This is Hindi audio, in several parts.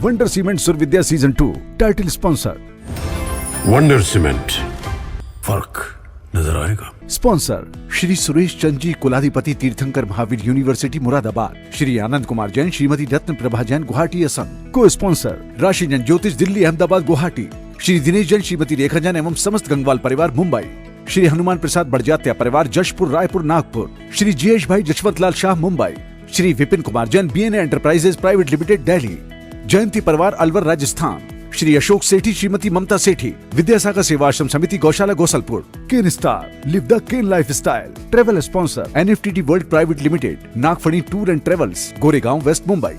Wonder cement Survidya season 2 title sponsor. Wonder cement, फर्क नजर आएगा। स्पॉन्सर श्री सुरेश चंद जी, कुलाधिपति तीर्थंकर महावीर यूनिवर्सिटी मुरादाबाद। श्री आनंद कुमार जैन, श्रीमती रत्न प्रभा जैन, गुवाहाटी असम। को स्पॉन्सर राशि जैन, ज्योतिष दिल्ली, अहमदाबाद, गुवाहाटी। श्री दिनेश जैन, श्रीमती रेखा जैन एवं समस्त गंगवाल परिवार, मुंबई। श्री हनुमान प्रसाद बड़जात्या परिवार, Jashpur, Raipur, Nagpur. Shri Jayesh bhai Jashwant Lal Shah, Mumbai. Shri Vipin Kumar Jain, BNA enterprises private limited, Delhi. Jayanti परिवार, अलवर, राजस्थान। श्री अशोक सेठी, श्रीमती ममता सेठी, विद्यासागर सेवा Ashram Samiti, Gaushala, Gosalpur. Cane star, live the cane lifestyle. Travel sponsor NFTT world private limited, Nagphani tour and travels, Goregaon west, Mumbai.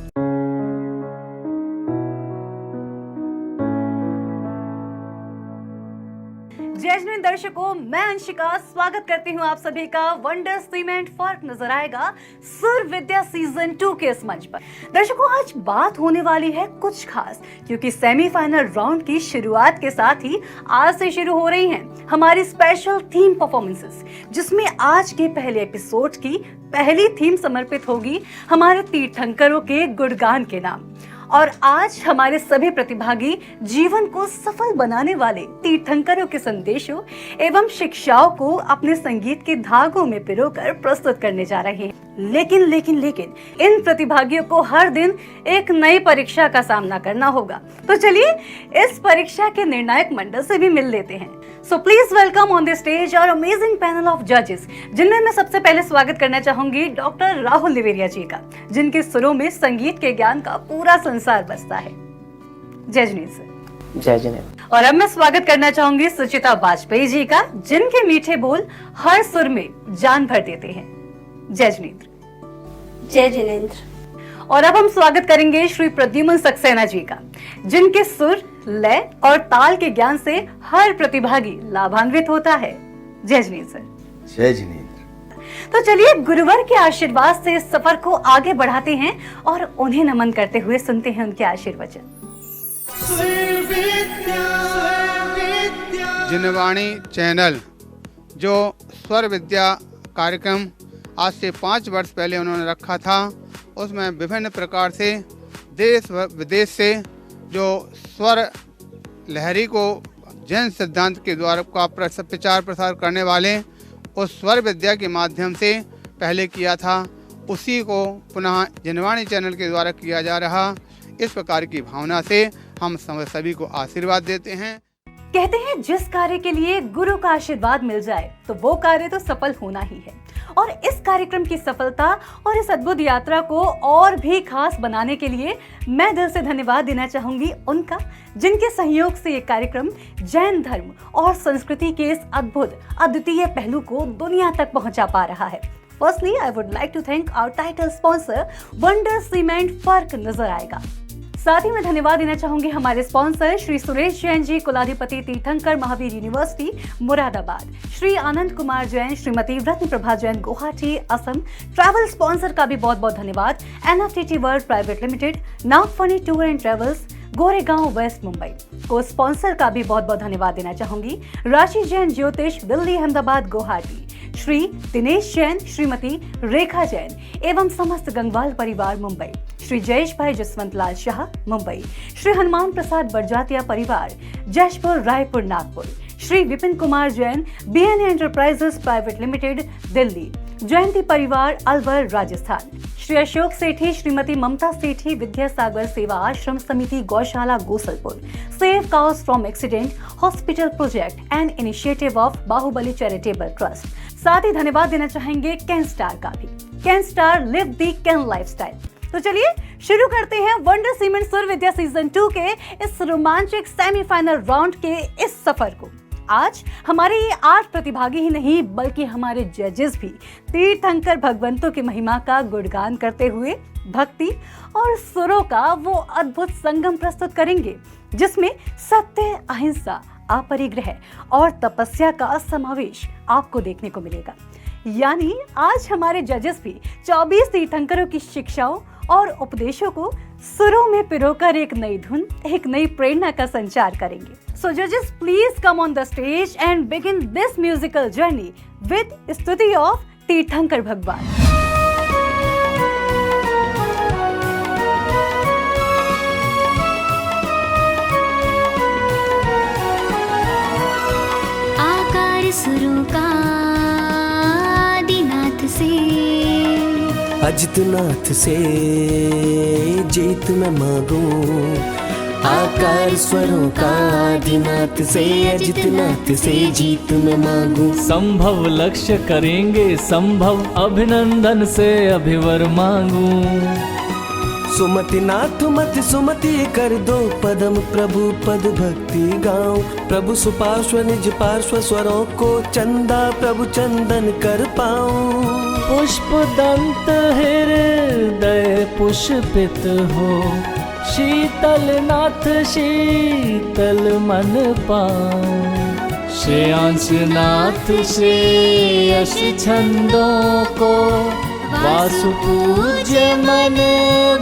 जय जैन दर्शकों, मैं अंशिका स्वागत करती हूं आप सभी का वंडर सीमेंट फर्क नजर आएगा सुरविद्या सीजन 2 के इस मंच पर। दर्शकों, आज बात होने वाली है कुछ खास, क्योंकि सेमीफाइनल राउंड की शुरुआत के साथ ही आज से शुरू हो रही हैं हमारी स्पेशल थीम परफॉर्मेंसेस, जिसमें आज के पहले एपिसोड की पहली थीम समर्पित होगी हमारे तीर्थंकरों के गुणगान के नाम। और आज हमारे सभी प्रतिभागी जीवन को सफल बनाने वाले तीर्थंकरों के संदेशों एवं शिक्षाओं को अपने संगीत के धागों में पिरोकर प्रस्तुत करने जा रहे हैं। लेकिन इन प्रतिभागियों को हर दिन एक नई परीक्षा का सामना करना होगा। तो चलिए इस परीक्षा के निर्णायक मंडल से भी मिल लेते हैं। So please welcome on the stage our amazing panel of जजेस, जिनमें मैं सबसे पहले स्वागत करना चाहूंगी डॉक्टर राहुल लिवेरिया जी का, जिनके सुरों में संगीत के ज्ञान का पूरा संसार बसता है। जय जनेत सर। जय जनेत। और अब मैं स्वागत करना चाहूंगी सुचिता वाजपेयी जी का, जिनके मीठे बोल हर सुर में जान भर देते हैं। जय जनेत। जय जिनेंद्र। और अब हम स्वागत करेंगे श्री प्रद्युमन सक्सेना जी का, जिनके सुर, लय और ताल के ज्ञान से हर प्रतिभागी लाभान्वित होता है। जय जनेत सर। जय जिनेंद्र। तो चलिए गुरुवर के आशीर्वाद से इस सफर को आगे बढ़ाते हैं और उन्हें नमन करते हुए सुनते हैं उनके आशीर्वचन। जिनवाणी चैनल जो स्वर विद्या कार्यक्रम आज से 5 वर्ष पहले उन्होंने रखा था, उसमें विभिन्न प्रकार से देश व विदेश से जो स्वर लहरी को जैन सिद्धांत के द्वारा का प्रचार प्रसार करने वाले उस स्वर विद्या के माध्यम से पहले किया था, उसी को पुनः जिनवाणी चैनल के द्वारा किया जा रहा। इस प्रकार की भावना से हम सभी को आशीर्वाद देते हैं। कहते हैं जिस कार्य के लिए गुरु का आशीर्वाद मिल जाए तो वो कार्य तो सफल होना ही है। और इस कार्यक्रम की सफलता और इस अद्भुत यात्रा को और भी खास बनाने के लिए मैं दिल से धन्यवाद देना चाहूंगी उनका, जिनके सहयोग से ये कार्यक्रम जैन धर्म और संस्कृति के इस अद्भुत अद्वितीय पहलू को दुनिया तक पहुंचा पा रहा है। Firstly I would like to thank our title sponsor wonder cement फर्क नजर आएगा। साथ ही मैं धन्यवाद देना चाहूंगी हमारे स्पॉन्सर श्री सुरेश जैन जी, कुलाधिपति Tirthankar Mahavir university Moradabad. Shri Anand Kumar Jain, Shrimati Ratna Prabha Jain, Guwahati Assam. Travel sponsor का भी बहुत बहुत धन्यवाद NFTT world private limited, Nagphani tour and travels, Goregaon west, Mumbai. को स्पॉन्सर का भी बहुत बहुत धन्यवाद देना चाहूंगी राशि जैन ज्योतिष, दिल्ली, अहमदाबाद, गुवाहाटी। श्री दिनेश जैन, श्रीमती रेखा जैन एवं समस्त गंगवाल परिवार, मुंबई। श्री जयेश भाई जसवंत लाल शाह, मुंबई। श्री हनुमान प्रसाद बड़जात्या परिवार, Jashpur, Raipur, Nagpur. Shri Vipin Kumar Jain, BNA enterprises private limited, Delhi. Jayanti परिवार, अलवर, राजस्थान। श्री अशोक सेठी, श्रीमती ममता सेठी, विद्यासागर सेवा Ashram Samiti, Gaushala, Gosalpur. Save cows from accident hospital project and initiative of Bahubali charitable trust. साथ ही धन्यवाद देना चाहेंगे कैन स्टार का भी। Can Star, live the can lifestyle. तो चलिए शुरू करते हैं वंडर सीमेंट सुरविद्या सीजन 2 के इस रोमांचक सेमीफाइनल राउंड के इस सफर को। आज हमारे ये 8 प्रतिभागी ही नहीं, बल्कि हमारे जजेस भी तीर्थंकर भगवंतों की महिमा का गुणगान करते हुए भक्ति और सुरों का वो अद्भुत संगम प्रस्तुत करेंगे, जिसमें सत्य, अहिंसा, अपरिग्रह और तपस्या का समावेश आपको देखने को मिलेगा। यानी आज हमारे जजेस भी 24 तीर्थंकरों की शिक्षाओं और उपदेशों को सुरों में पिरोकर एक नई धुन, एक नई प्रेरणा का संचार करेंगे। So judges, please come on the stage and begin this musical journey with स्तुति of तीर्थंकर भगवान। आकार सुरों का आदिनाथ से, अजितनाथ से जीत मैं मांगू। आकार स्वरों का आदिनाथ से, अजितनाथ से जीत मैं मांगू। संभव लक्ष्य करेंगे संभव, अभिनंदन से अभिवर मांगू। सुमति नाथ मत सुमति कर दो, पदम प्रभु पद भक्ति गाऊं। प्रभु सुपार्श्व निज पार्श्व स्वरों को, चंदा प्रभु चंदन कर पाऊं। पुष्प दंत हृदय पुष्पित हो, शीतल नाथ शीतल मन पाऊं। श्रेयांश नाथ से यश छंदों को, वासु पूज्य मन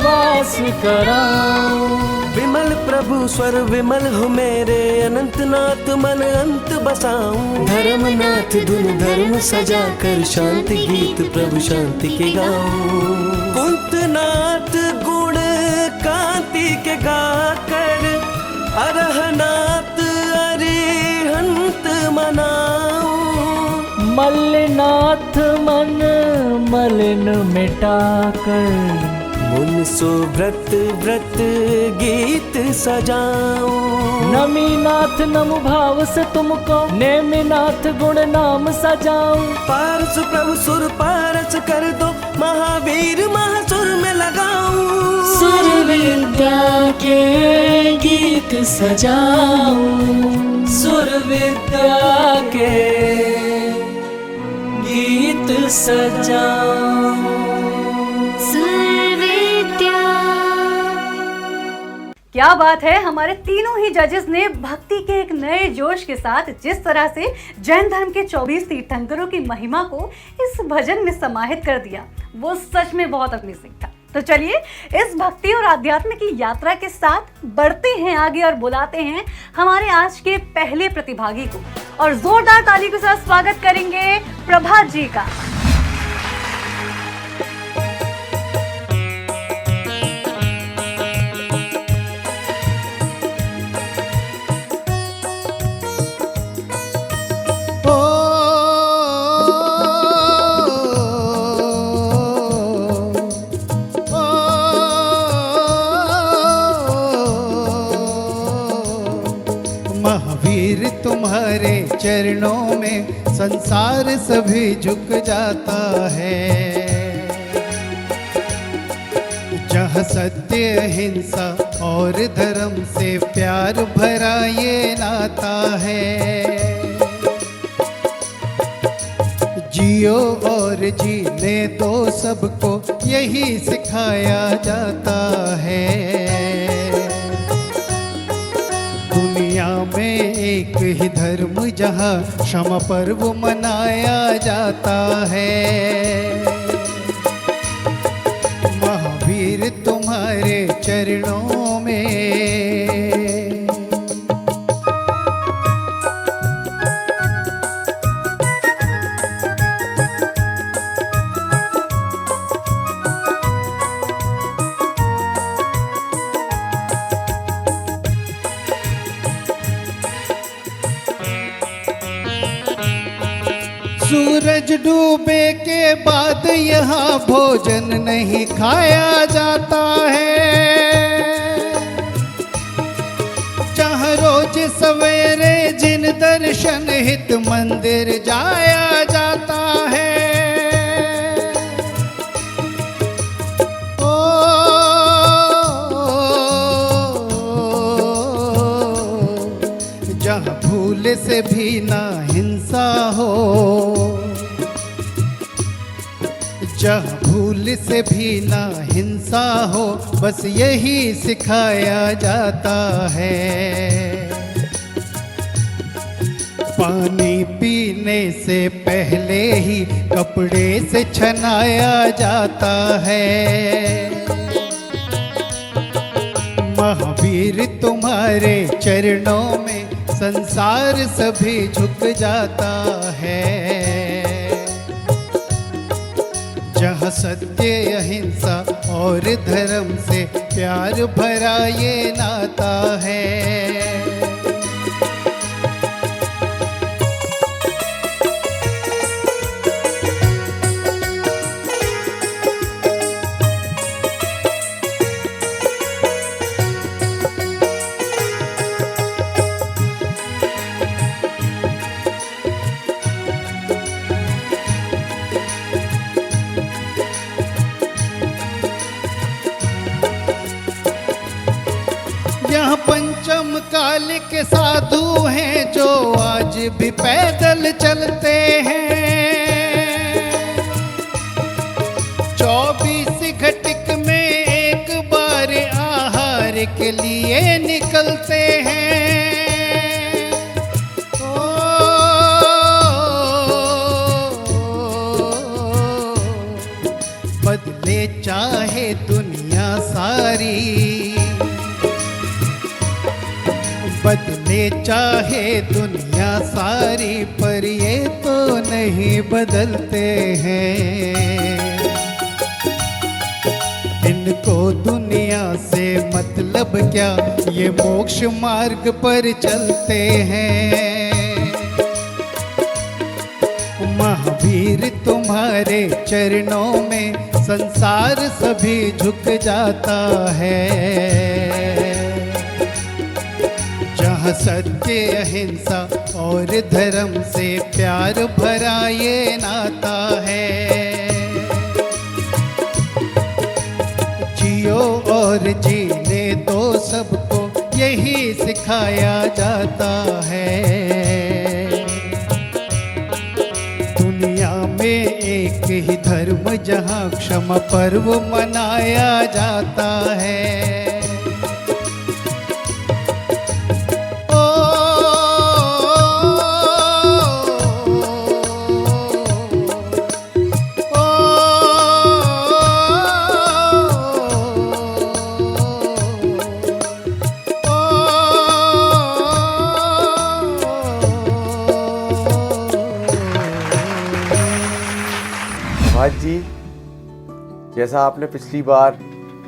वास कराऊं। विमल प्रभु स्वर विमल हो मेरे, अनंत नाथ मन अंत बसाऊं। धर्मनाथ धुन धर्म सजा कर, शांति गीत प्रभु शांति के गाऊं। कुंतनाथ गुण कांति के गाकर, अरहनाथ अरिहंत मनाऊं। मल्लिनाथ मन मलिन मिटाकर, मुन सो व्रत व्रत गीत सजाऊं। नमीनाथ नमो भाव से तुमको, नेमिनाथ गुण नाम सजाऊं। पारस प्रभु सुर पारस कर दो, महावीर महासुर में लगाऊं। सुर विद्या के गीत सजाऊं, सुर विद्या के गीत सजाऊं। क्या बात है, हमारे तीनों ही जजेस ने भक्ति के एक नए जोश के साथ जिस तरह से जैन धर्म के 24 तीर्थंकरों की महिमा को इस भजन में समाहित कर दिया, वो सच में बहुत अमेजिंग था। तो चलिए इस भक्ति और आध्यात्म की यात्रा के साथ बढ़ते हैं आगे और बुलाते हैं हमारे आज के पहले प्रतिभागी को, और जोरदार ताली के साथ स्वागत करेंगे प्रभात जी का। महावीर तुम्हारे चरणों में संसार सभी झुक जाता है। जहाँ सत्य अहिंसा और धर्म से प्यार भरा ये नाता है। जियो और जीने दो सबको यही सिखाया जाता है। दुनिया में एक ही धर्म जहाँ क्षमा पर्व मनाया जाता है। महावीर तुम्हारे चरणों में सूरज डूबे के बाद यहाँ भोजन नहीं खाया जाता है। जहाँ रोज सवेरे जिन दर्शन हित मंदिर जाया जाता है। जहाँ भूल से भी ना हिंसा हो, जहाँ भूल से भी ना हिंसा हो, बस यही सिखाया जाता है। पानी पीने से पहले ही कपड़े से छनाया जाता है। महावीर तुम्हारे चरणों में संसार सभी झुक जाता है। जहाँ सत्य अहिंसा और धर्म से प्यार भरा ये नाता है। यहाँ पंचम काल के साधु हैं जो आज भी पैदल चलते हैं। 24 घटिक में एक बार आहार के लिए निकलते हैं। बदले चाहे दुनिया सारी, बदले चाहे दुनिया सारी, पर ये तो नहीं बदलते हैं। इनको दुनिया से मतलब क्या, ये मोक्ष मार्ग पर चलते हैं। महावीर तुम्हारे चरणों में संसार सभी झुक जाता है। जहाँ सत्य अहिंसा और धर्म से प्यार भरा ये नाता है। जियो और जीने दो सबको यही सिखाया जाता है। दुनिया में एक ही धर्म जहाँ क्षमा पर्व मनाया जाता है। प्रभात जी, जैसा आपने पिछली बार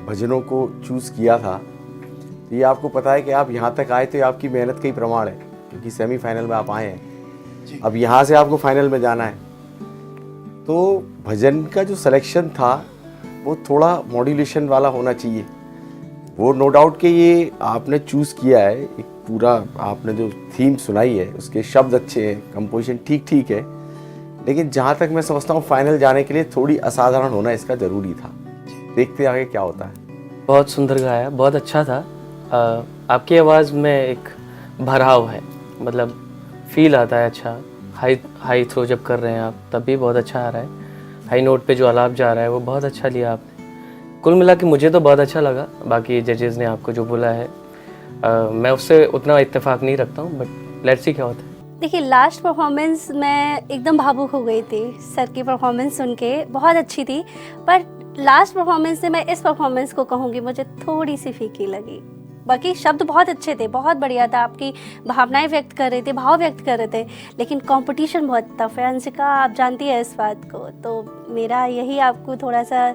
भजनों को चूज़ किया था, तो ये आपको पता है कि आप यहाँ तक आए तो आपकी मेहनत का ही प्रमाण है, क्योंकि सेमीफाइनल में आप आए हैं। अब यहाँ से आपको फाइनल में जाना है। तो भजन का जो सिलेक्शन था वो थोड़ा मॉड्यूलेशन वाला होना चाहिए। वो नो डाउट कि ये आपने चूज़ किया है, एक पूरा आपने जो थीम सुनाई है उसके शब्द अच्छे हैं, कंपोजिशन ठीक ठीक है, लेकिन जहाँ तक मैं समझता हूँ फाइनल जाने के लिए थोड़ी असाधारण होना इसका ज़रूरी था। देखते आगे क्या होता है। बहुत सुंदर गाया, बहुत अच्छा था। आपकी आवाज़ में एक भराव है, मतलब फील आता है अच्छा। हाई थ्रो जब कर रहे हैं आप तब भी बहुत अच्छा आ रहा है। हाई नोट पे जो आलाप जा रहा है वो बहुत अच्छा लिया आपने। कुल मिला के मुझे तो बहुत अच्छा लगा। बाकी जजेस ने आपको जो बोला है मैं उससे उतना इत्तेफाक नहीं रखता हूँ, बट लेट्स सी क्या होता है। देखिए, लास्ट परफॉर्मेंस मैं एकदम भावुक हो गई थी। सर की परफॉर्मेंस सुन के बहुत अच्छी थी, पर लास्ट परफॉर्मेंस से मैं इस परफॉर्मेंस को कहूँगी मुझे थोड़ी सी फीकी लगी। बाकी शब्द बहुत अच्छे थे, बहुत बढ़िया था, आपकी भावनाएं व्यक्त कर रहे थे, भाव व्यक्त कर रहे थे, लेकिन कंपटीशन बहुत टफ है। अंशिका, आप जानती है इस बात को, तो मेरा यही आपको थोड़ा सा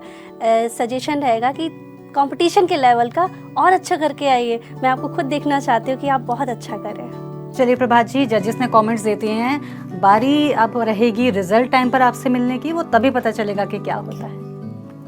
सजेशन रहेगा कि कंपटीशन के लेवल का और अच्छा करके आइए। मैं आपको खुद देखना चाहती हूँ कि आप बहुत अच्छा करें। चलिए प्रभात जी, जजेस ने कमेंट्स देते हैं, बारी अब रहेगी रिजल्ट टाइम पर आपसे मिलने की, वो तभी पता चलेगा कि क्या होता है।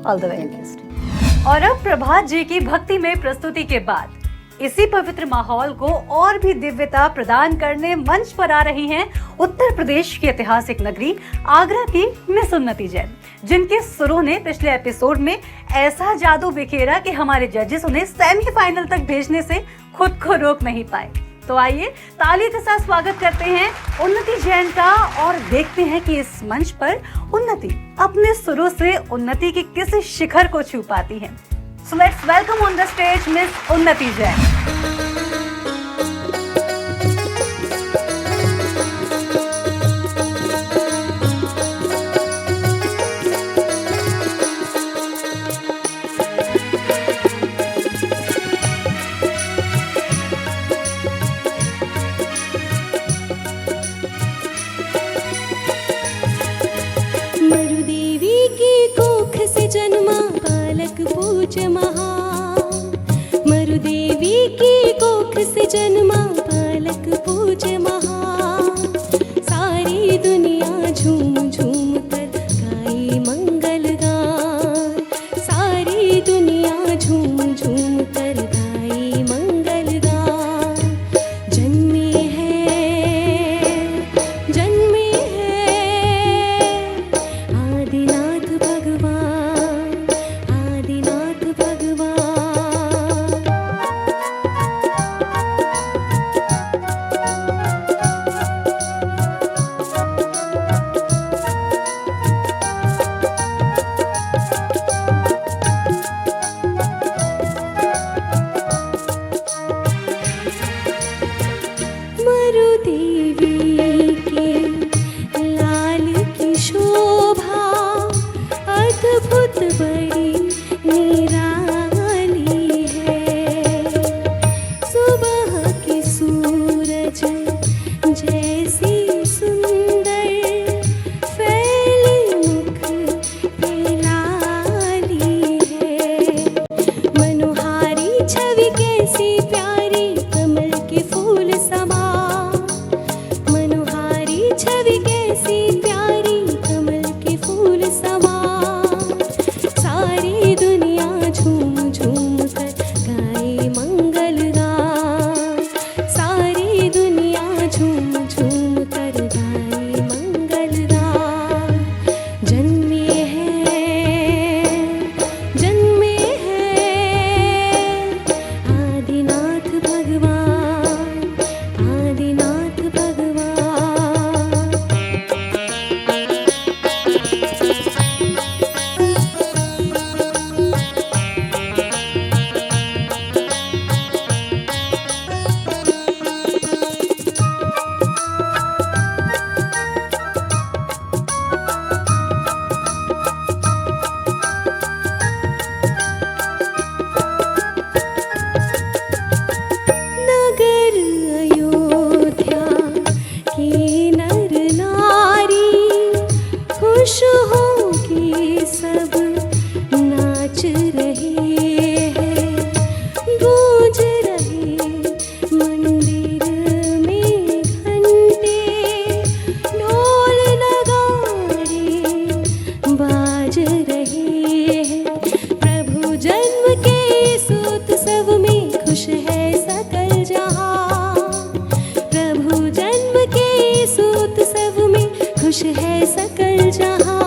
All the very best. और अब प्रभात जी की भक्तिमय प्रस्तुति के बाद इसी पवित्र माहौल को और भी दिव्यता प्रदान करने मंच पर आ रही हैं उत्तर प्रदेश की ऐतिहासिक नगरी आगरा की मिस उन्नति जैन, जिनके सुरों ने पिछले एपिसोड में ऐसा जादू बिखेरा कि हमारे जजेस उन्हें सेमीफाइनल तक भेजने से खुद को रोक नहीं पाए। तो आइए ताली के साथ स्वागत करते हैं उन्नति जैन का और देखते हैं कि इस मंच पर उन्नति अपने सुरों से उन्नति के किस शिखर को छू पाती है। So let's welcome on the stage Miss Unnati Jain. पूज्य महान। मरुदेवी की कोख से जन्मा बालक पूज्य महान। सारी दुनिया झूम झूम कर गाई मंगल गान। सारी दुनिया झूम झूम कर गाई मंगल गान। जन्मे हैं आदिनाथ भगवान, आदिनाथ भगवान। मरुदेवी के लाल की शोभा अद्भुत बड़ी निराली है। सुबह के सूरज जैसी सुंदर फैली मुख पे लाली है। मनोहारी छवि कैसी प्यारी कमल के फूल समा। मनोहारी छवि कैसी प्यारी कमल के फूल समा। सारी दुनिया झूम झूम कर गाए मंगल गान। सारी दुनिया झूम झूम कर गाए मंगल गान। जन्मे हैं आदिनाथ भगवान, आदिनाथ भगवान। नगर अयोध्या के नर नारी खुश हो के सब नाच रहे हैं। गूंज रहे मंदिर में घंटे, ढोल नगाड़े बाज रहे हैं। प्रभु जन्म के इस उत्सव में खुश है सकल जहां। प्रभु जन्म के इस उत्सव में खुश है सकल जहां।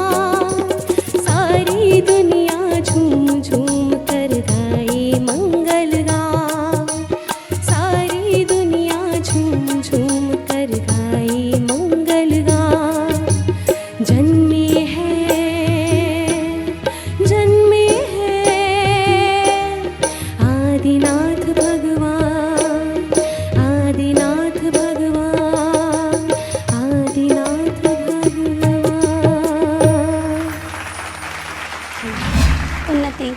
सारी दुनिया झूम झूम कर गाए मंगल गान। सारी दुनिया झूम झूम कर गाए मंगल गान। जन्मे हैं आदिनाथ भगवान, आदिनाथ भगवान, आदिनाथ भगवान। उन्नति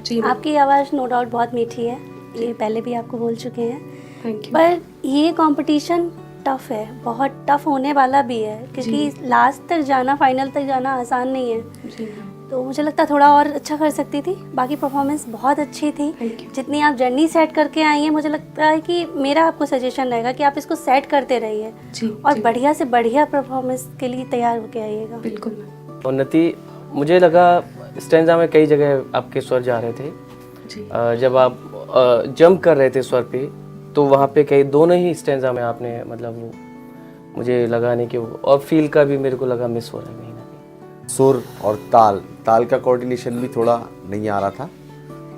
जी, आपकी आवाज़ नो डाउट बहुत मीठी है, ये पहले भी आपको बोल चुके हैं। Thank you. पर ये कंपटीशन टफ है, बहुत टफ होने वाला भी है, क्योंकि लास्ट तक जाना, फाइनल तक जाना आसान नहीं है। जी। तो मुझे लगता है थोड़ा और अच्छा कर सकती थी। बाकी परफॉर्मेंस बहुत अच्छी थी। जितनी आप जर्नी सेट करके आई हैं, मुझे लगता है कि मेरा आपको सजेशन रहेगा कि आप इसको सेट करते रहिए और बढ़िया से बढ़िया परफॉर्मेंस के लिए तैयार होके आइएगा। बिल्कुल। उन्नति, मुझे लगा स्टैंजा में कई जगह आपके स्वर जा रहे थे। जब आप जंप कर रहे थे स्वर पे, तो वहाँ पे कई दोनों ही स्टैंजा में आपने मतलब वो मुझे लगा नहीं कि वो, और फील का भी मेरे को लगा मिस हो रहा है कहीं ना कहीं। सुर और ताल का कोऑर्डिनेशन भी थोड़ा नहीं आ रहा था,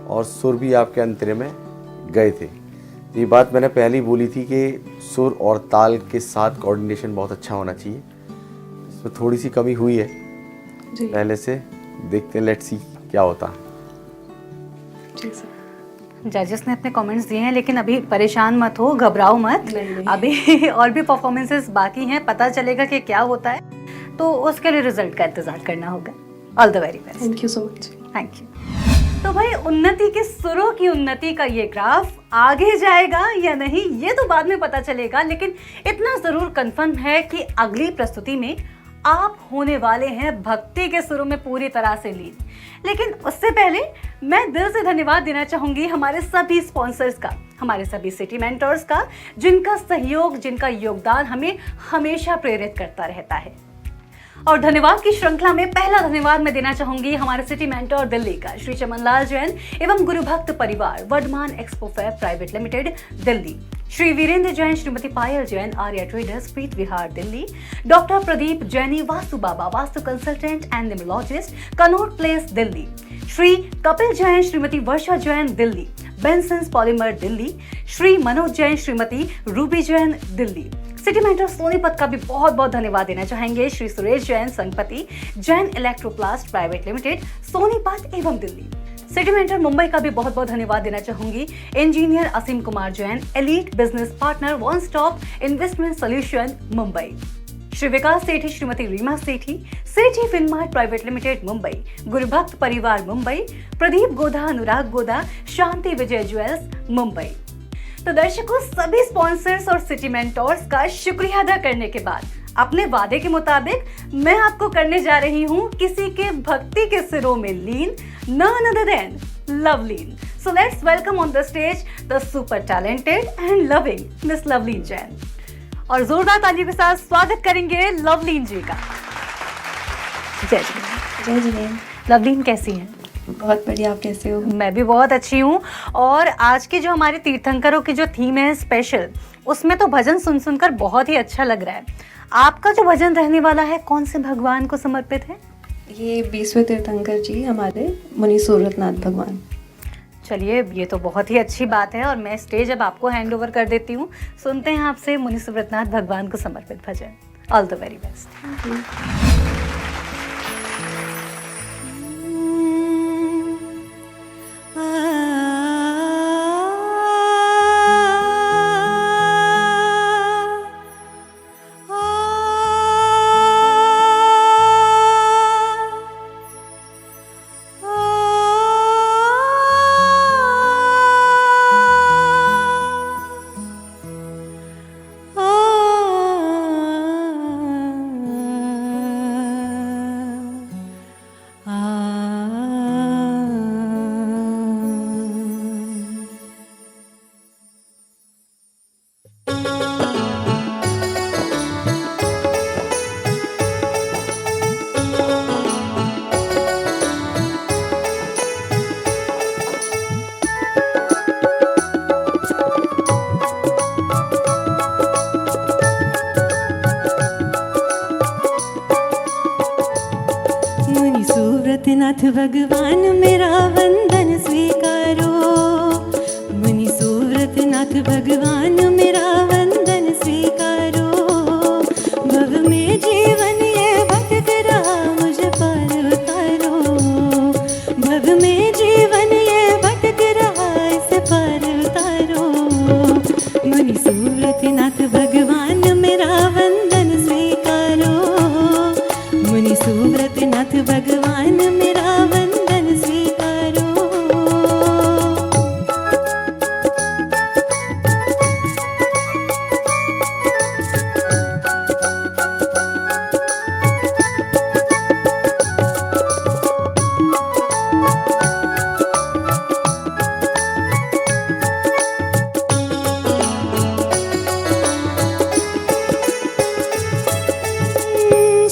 और सुर भी आपके अंतरे में गए थे। ये बात मैंने पहले ही बोली थी कि सुर और ताल के साथ कोऑर्डिनेशन बहुत अच्छा होना चाहिए। इसमें थोड़ी सी कमी हुई है पहले से। देखते हैं, लेट्स सी क्या होता है। जजेस ने अपने कमेंट्स दिए हैं, लेकिन अभी परेशान मत हो, घबराओ मत। अभी और भी परफॉर्मेंसेस बाकी हैं, पता चलेगा कि क्या होता है, तो उसके लिए रिजल्ट का इंतजार करना होगा। All the very best. Thank you so much. Thank you. तो भाई, उन्नति के सुरों की उन्नति का ये ग्राफ आगे जाएगा या नहीं, ये तो बाद में पता चलेगा, लेकिन इतना जरूर कंफर्म है कि अगली प्रस्तुति में आप होने वाले हैं भक्ति के सुरों में पूरी तरह से लीन। लेकिन उससे पहले मैं दिल से धन्यवाद देना चाहूंगी हमारे सभी स्पॉन्सर्स का, हमारे सभी सिटी मेंटर्स का, जिनका सहयोग, जिनका योगदान हमें हमेशा प्रेरित करता रहता है। और धन्यवाद की श्रृंखला में पहला धन्यवाद मैं देना चाहूंगी हमारे सिटी मेंटर दिल्ली का श्री चमनलाल जैन एवं गुरु भक्त परिवार Vardhaman expo fair private limited Delhi, Shri Virendra Jain, Shrimati Payal Jain, Arya traders, Preet Vihar Delhi, doctor Pradeep Jaini, Vastu Baba Vastu consultant and numerologist, Connaught place Delhi, Shri Kapil Jain, Shrimati Varsha Jain Delhi, Bensons polymer Delhi, Shri Manoj Jain, Shrimati Ruby Jain Delhi. City mentor Sonipat का भी बहुत बहुत धन्यवाद देना चाहेंगे Shri Suresh Jain, Sangpati Jain electroplast private limited, Sonipat एवं दिल्ली। सिटी मेंटर मुंबई का भी बहुत बहुत धन्यवाद देना चाहूंगी engineer Aseem Kumar Jain, elite business partner, one stop investment solution Mumbai, Shri Vikas Sethi, Shrimati Reema Sethi, Sethi Finmart private limited Mumbai, गुरु भक्त परिवार मुंबई, प्रदीप गोदा, अनुराग गोदा, शांति विजय ज्वेल्स मुंबई। तो दर्शकों, सभी स्पॉन्सर्स और सिटी मेंटर्स का शुक्रिया अदा करने के बाद अपने वादे के मुताबिक मैं आपको करने जा रही हूँ किसी के भक्ति के सिरों में लीन, none other than Loveleen. So let's welcome on the stage the super talented and loving Miss Loveleen Jain. और जोरदार ताली के साथ स्वागत करेंगे लवलीन जी का। जय जिनेंद्र। जय जिनेंद्र। लवलीन कैसी हैं? बहुत बढ़िया, आप कैसे हो? मैं भी बहुत अच्छी हूँ। और आज की जो हमारे तीर्थंकरों की जो थीम है स्पेशल, उसमें तो भजन सुन सुनकर बहुत ही अच्छा लग रहा है। आपका जो भजन रहने वाला है कौन से भगवान को समर्पित है? ये 20वें तीर्थंकर जी हमारे मुनि सूरतनाथ भगवान। चलिए, ये तो बहुत ही अच्छी बात है और मैं स्टेज अब आपको हैंड ओवर कर देती हूँ। सुनते हैं आपसे मुनि सूरतनाथ भगवान को समर्पित भजन। All the very best. Nath भगवान मेरा वंदन स्वीकारो, मुनि सूरत नाथ भगवान मेरा वंदन स्वीकारो। भव में जीवन ये भटक रहा मुझे पार उतारो, भव में जीवन ये भटक रहा इसे पार उतारो। मुनि सूरत नाथ भगवान मेरा वंदन स्वीकारो, मुनि सूरत नाथ भगवान मेरा वंदन स्वीकारो।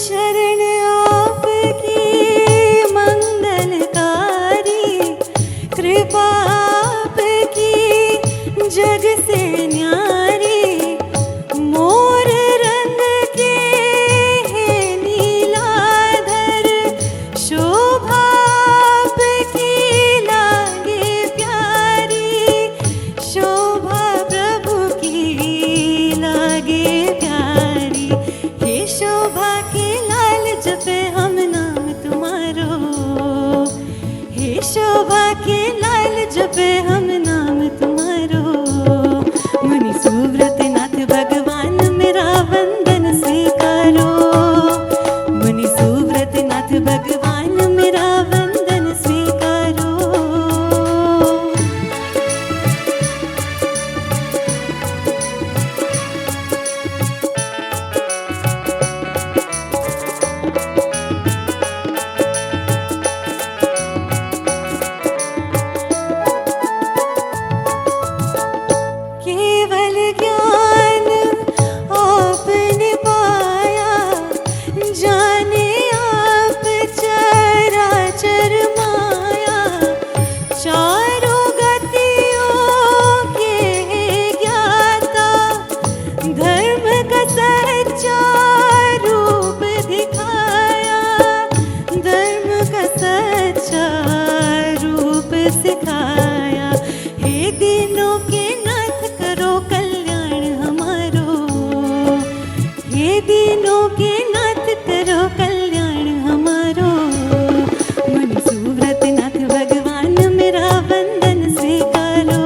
शरण आपकी मंगलकारी, कृपा आपकी जग से न्यारी। मोर रंग के है नीलाधर, शोभा आपकी लागे प्यारी, शोभा प्रभु की लागे प्यारी। हे शोभा के लाल जपे हम नाम तुम्हारो, हे शोभा के लाल जपे हम नाम तुम्हारो। मुनि सुव्रत नाथ भगवान मेरा वंदन स्वीकारो, मुनि सुव्रत नाथ भगवान मेरा वंदन स्वीकारो। दिखाया। हे दिनों के नाथ करो कल्याण हमारो, हे दिनों के नाथ करो कल्याण हमारो। मुनि सुव्रत नाथ भगवान मेरा वंदन स्वीकारो,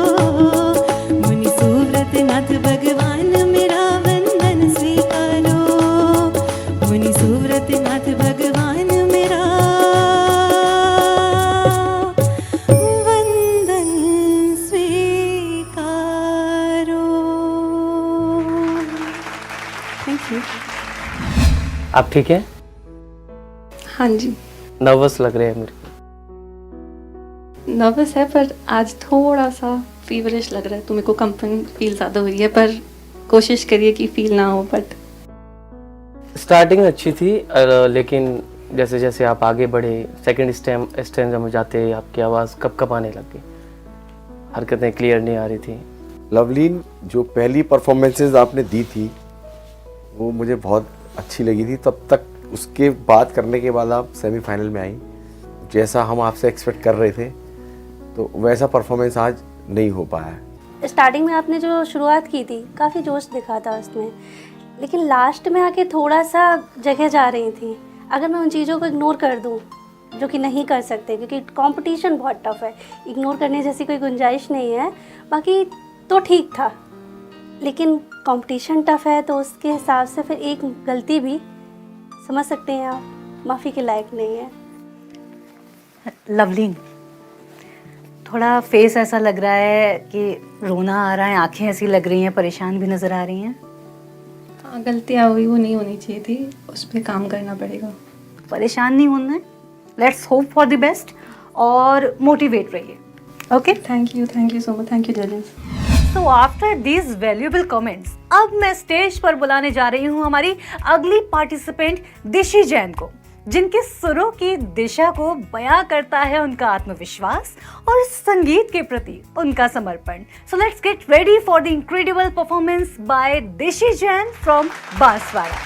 मुनि सुव्रत नाथ भगवान मेरा वंदन स्वीकारो, मुनि सुव्रत नाथ भगवान मेरा वंदन स्वीकारो। Thank you. आप ठीक हैं? हाँ जी, नर्वस लग रहे हैं मेरे को। नर्वस है पर आज थोड़ा सा फीवरिश लग रहा है, तो मेरे को कंपन फील ज़्यादा हो रही है, पर कोशिश करिए कि फील ना हो। बट स्टार्टिंग अच्छी थी, लेकिन जैसे जैसे आप आगे बढ़े, सेकंड स्टैंजा में जाते आपकी आवाज़ कब आने लग गई, हरकतें क्लियर नहीं आ रही थी। लवलीन, जो पहली परफॉर्मेंसेस आपने दी थी वो मुझे बहुत अच्छी लगी थी। तब तक उसके बाद करने के बाद आप सेमीफाइनल में आई, जैसा हम आपसे एक्सपेक्ट कर रहे थे तो वैसा परफॉर्मेंस आज नहीं हो पाया। स्टार्टिंग में आपने जो शुरुआत की थी काफ़ी जोश दिखा था उसमें, लेकिन लास्ट में आके थोड़ा सा जगह जा रही थी। अगर मैं उन चीज़ों को इग्नोर कर दूं, जो कि नहीं कर सकते क्योंकि कंपटीशन बहुत टफ है, इग्नोर करने जैसी कोई गुंजाइश नहीं है, बाकी तो ठीक था। लेकिन कंपटीशन टफ है तो उसके हिसाब से फिर एक गलती भी समझ सकते हैं आप, माफ़ी के लायक नहीं है। लवलीन, थोड़ा फेस ऐसा लग रहा है कि रोना आ रहा है, आंखें ऐसी लग रही हैं, परेशान भी नज़र आ रही हैं। हाँ, गलतियाँ हुई, वो नहीं होनी चाहिए थी, उस पर काम करना पड़ेगा। परेशान नहीं होना है, let's hope for the best और मोटिवेट रहिए। Okay, thank you so much, thank you जजेस। So after these valuable comments, अब मैं स्टेज पर बुलाने जा रही हूँ हमारी अगली पार्टिसिपेंट दिशी जैन को, जिनके सुरों की दिशा को बयां करता है उनका आत्मविश्वास और संगीत के प्रति उनका समर्पण। So let's get ready for the incredible performance by दिशी जैन from बांसवाड़ा।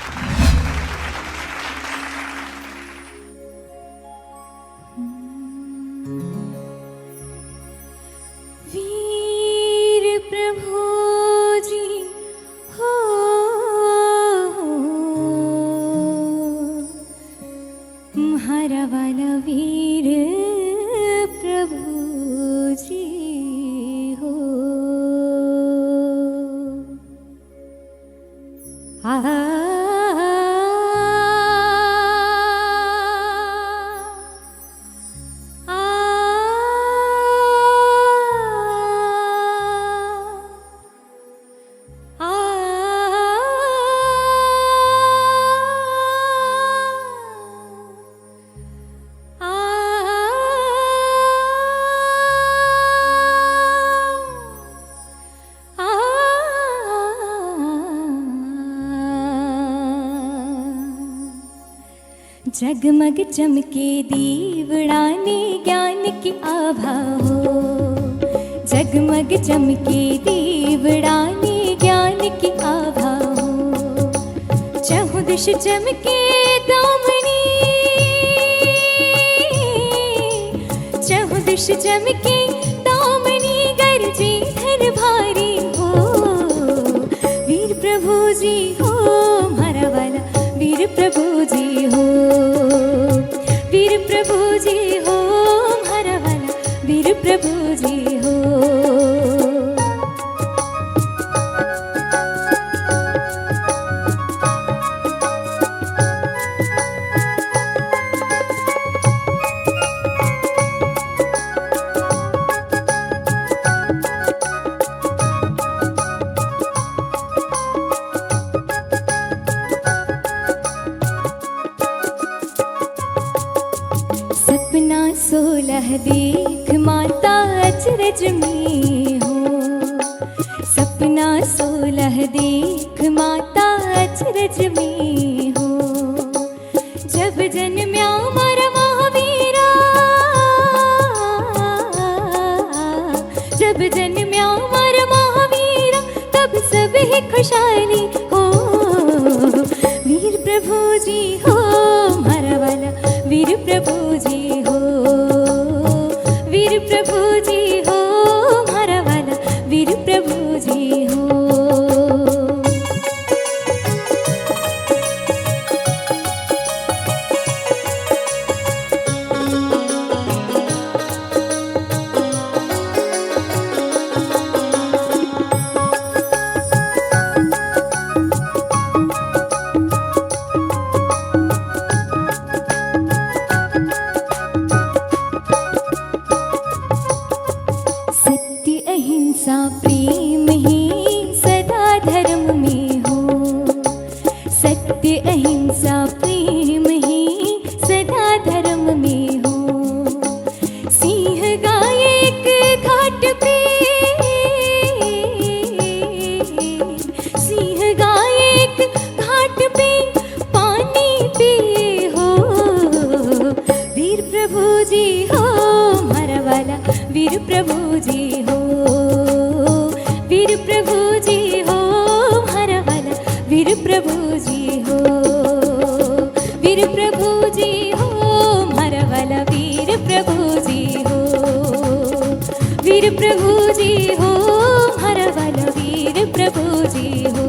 प्रभु जी हो, तुम्हारा वाला वीर प्रभु जी हो। जगमग चमके दीवड़ाने ज्ञान की आभा हो, जगमग चमके दीवड़ाने ज्ञान की आभा हो। चहुँ दिश चमके दामनी, चहुँ दिश चमके दामनी, गरजे धर भारी हो। वीर प्रभु जी हो, हमारा वाला वीर प्रभु जी हो, वीर प्रभु जी हो, हमारा वाला वीर प्रभु जी हो। सपना 16 देख माता अचरज में हो, सपना 16 देख माता अचरज में हो। जब जन्म्या मारा महावीरा, जब जन्म्या मारा महावीरा, तब सब ही खुशहाली हो। वीर प्रभु जी हो, हमारा वाला वीर प्रभु जी हो, वीर प्रभु जी सत्य अहिंसा प्रेम ही सदा धर्म में हो। सिंह गाय एक घाट पे, सिंह गाय एक घाट पे पानी पिए हो। वीर प्रभु जी हो हमारा वाला, वीर प्रभु जी हो, वीर प्रभु जी हो हमारा वाला, वीर प्रभु जी हो, वीर प्रभु जी हो हमारा वाला, वीर प्रभु जी हो, वीर प्रभु जी हो हमारा वाला, वीर प्रभु जी हो,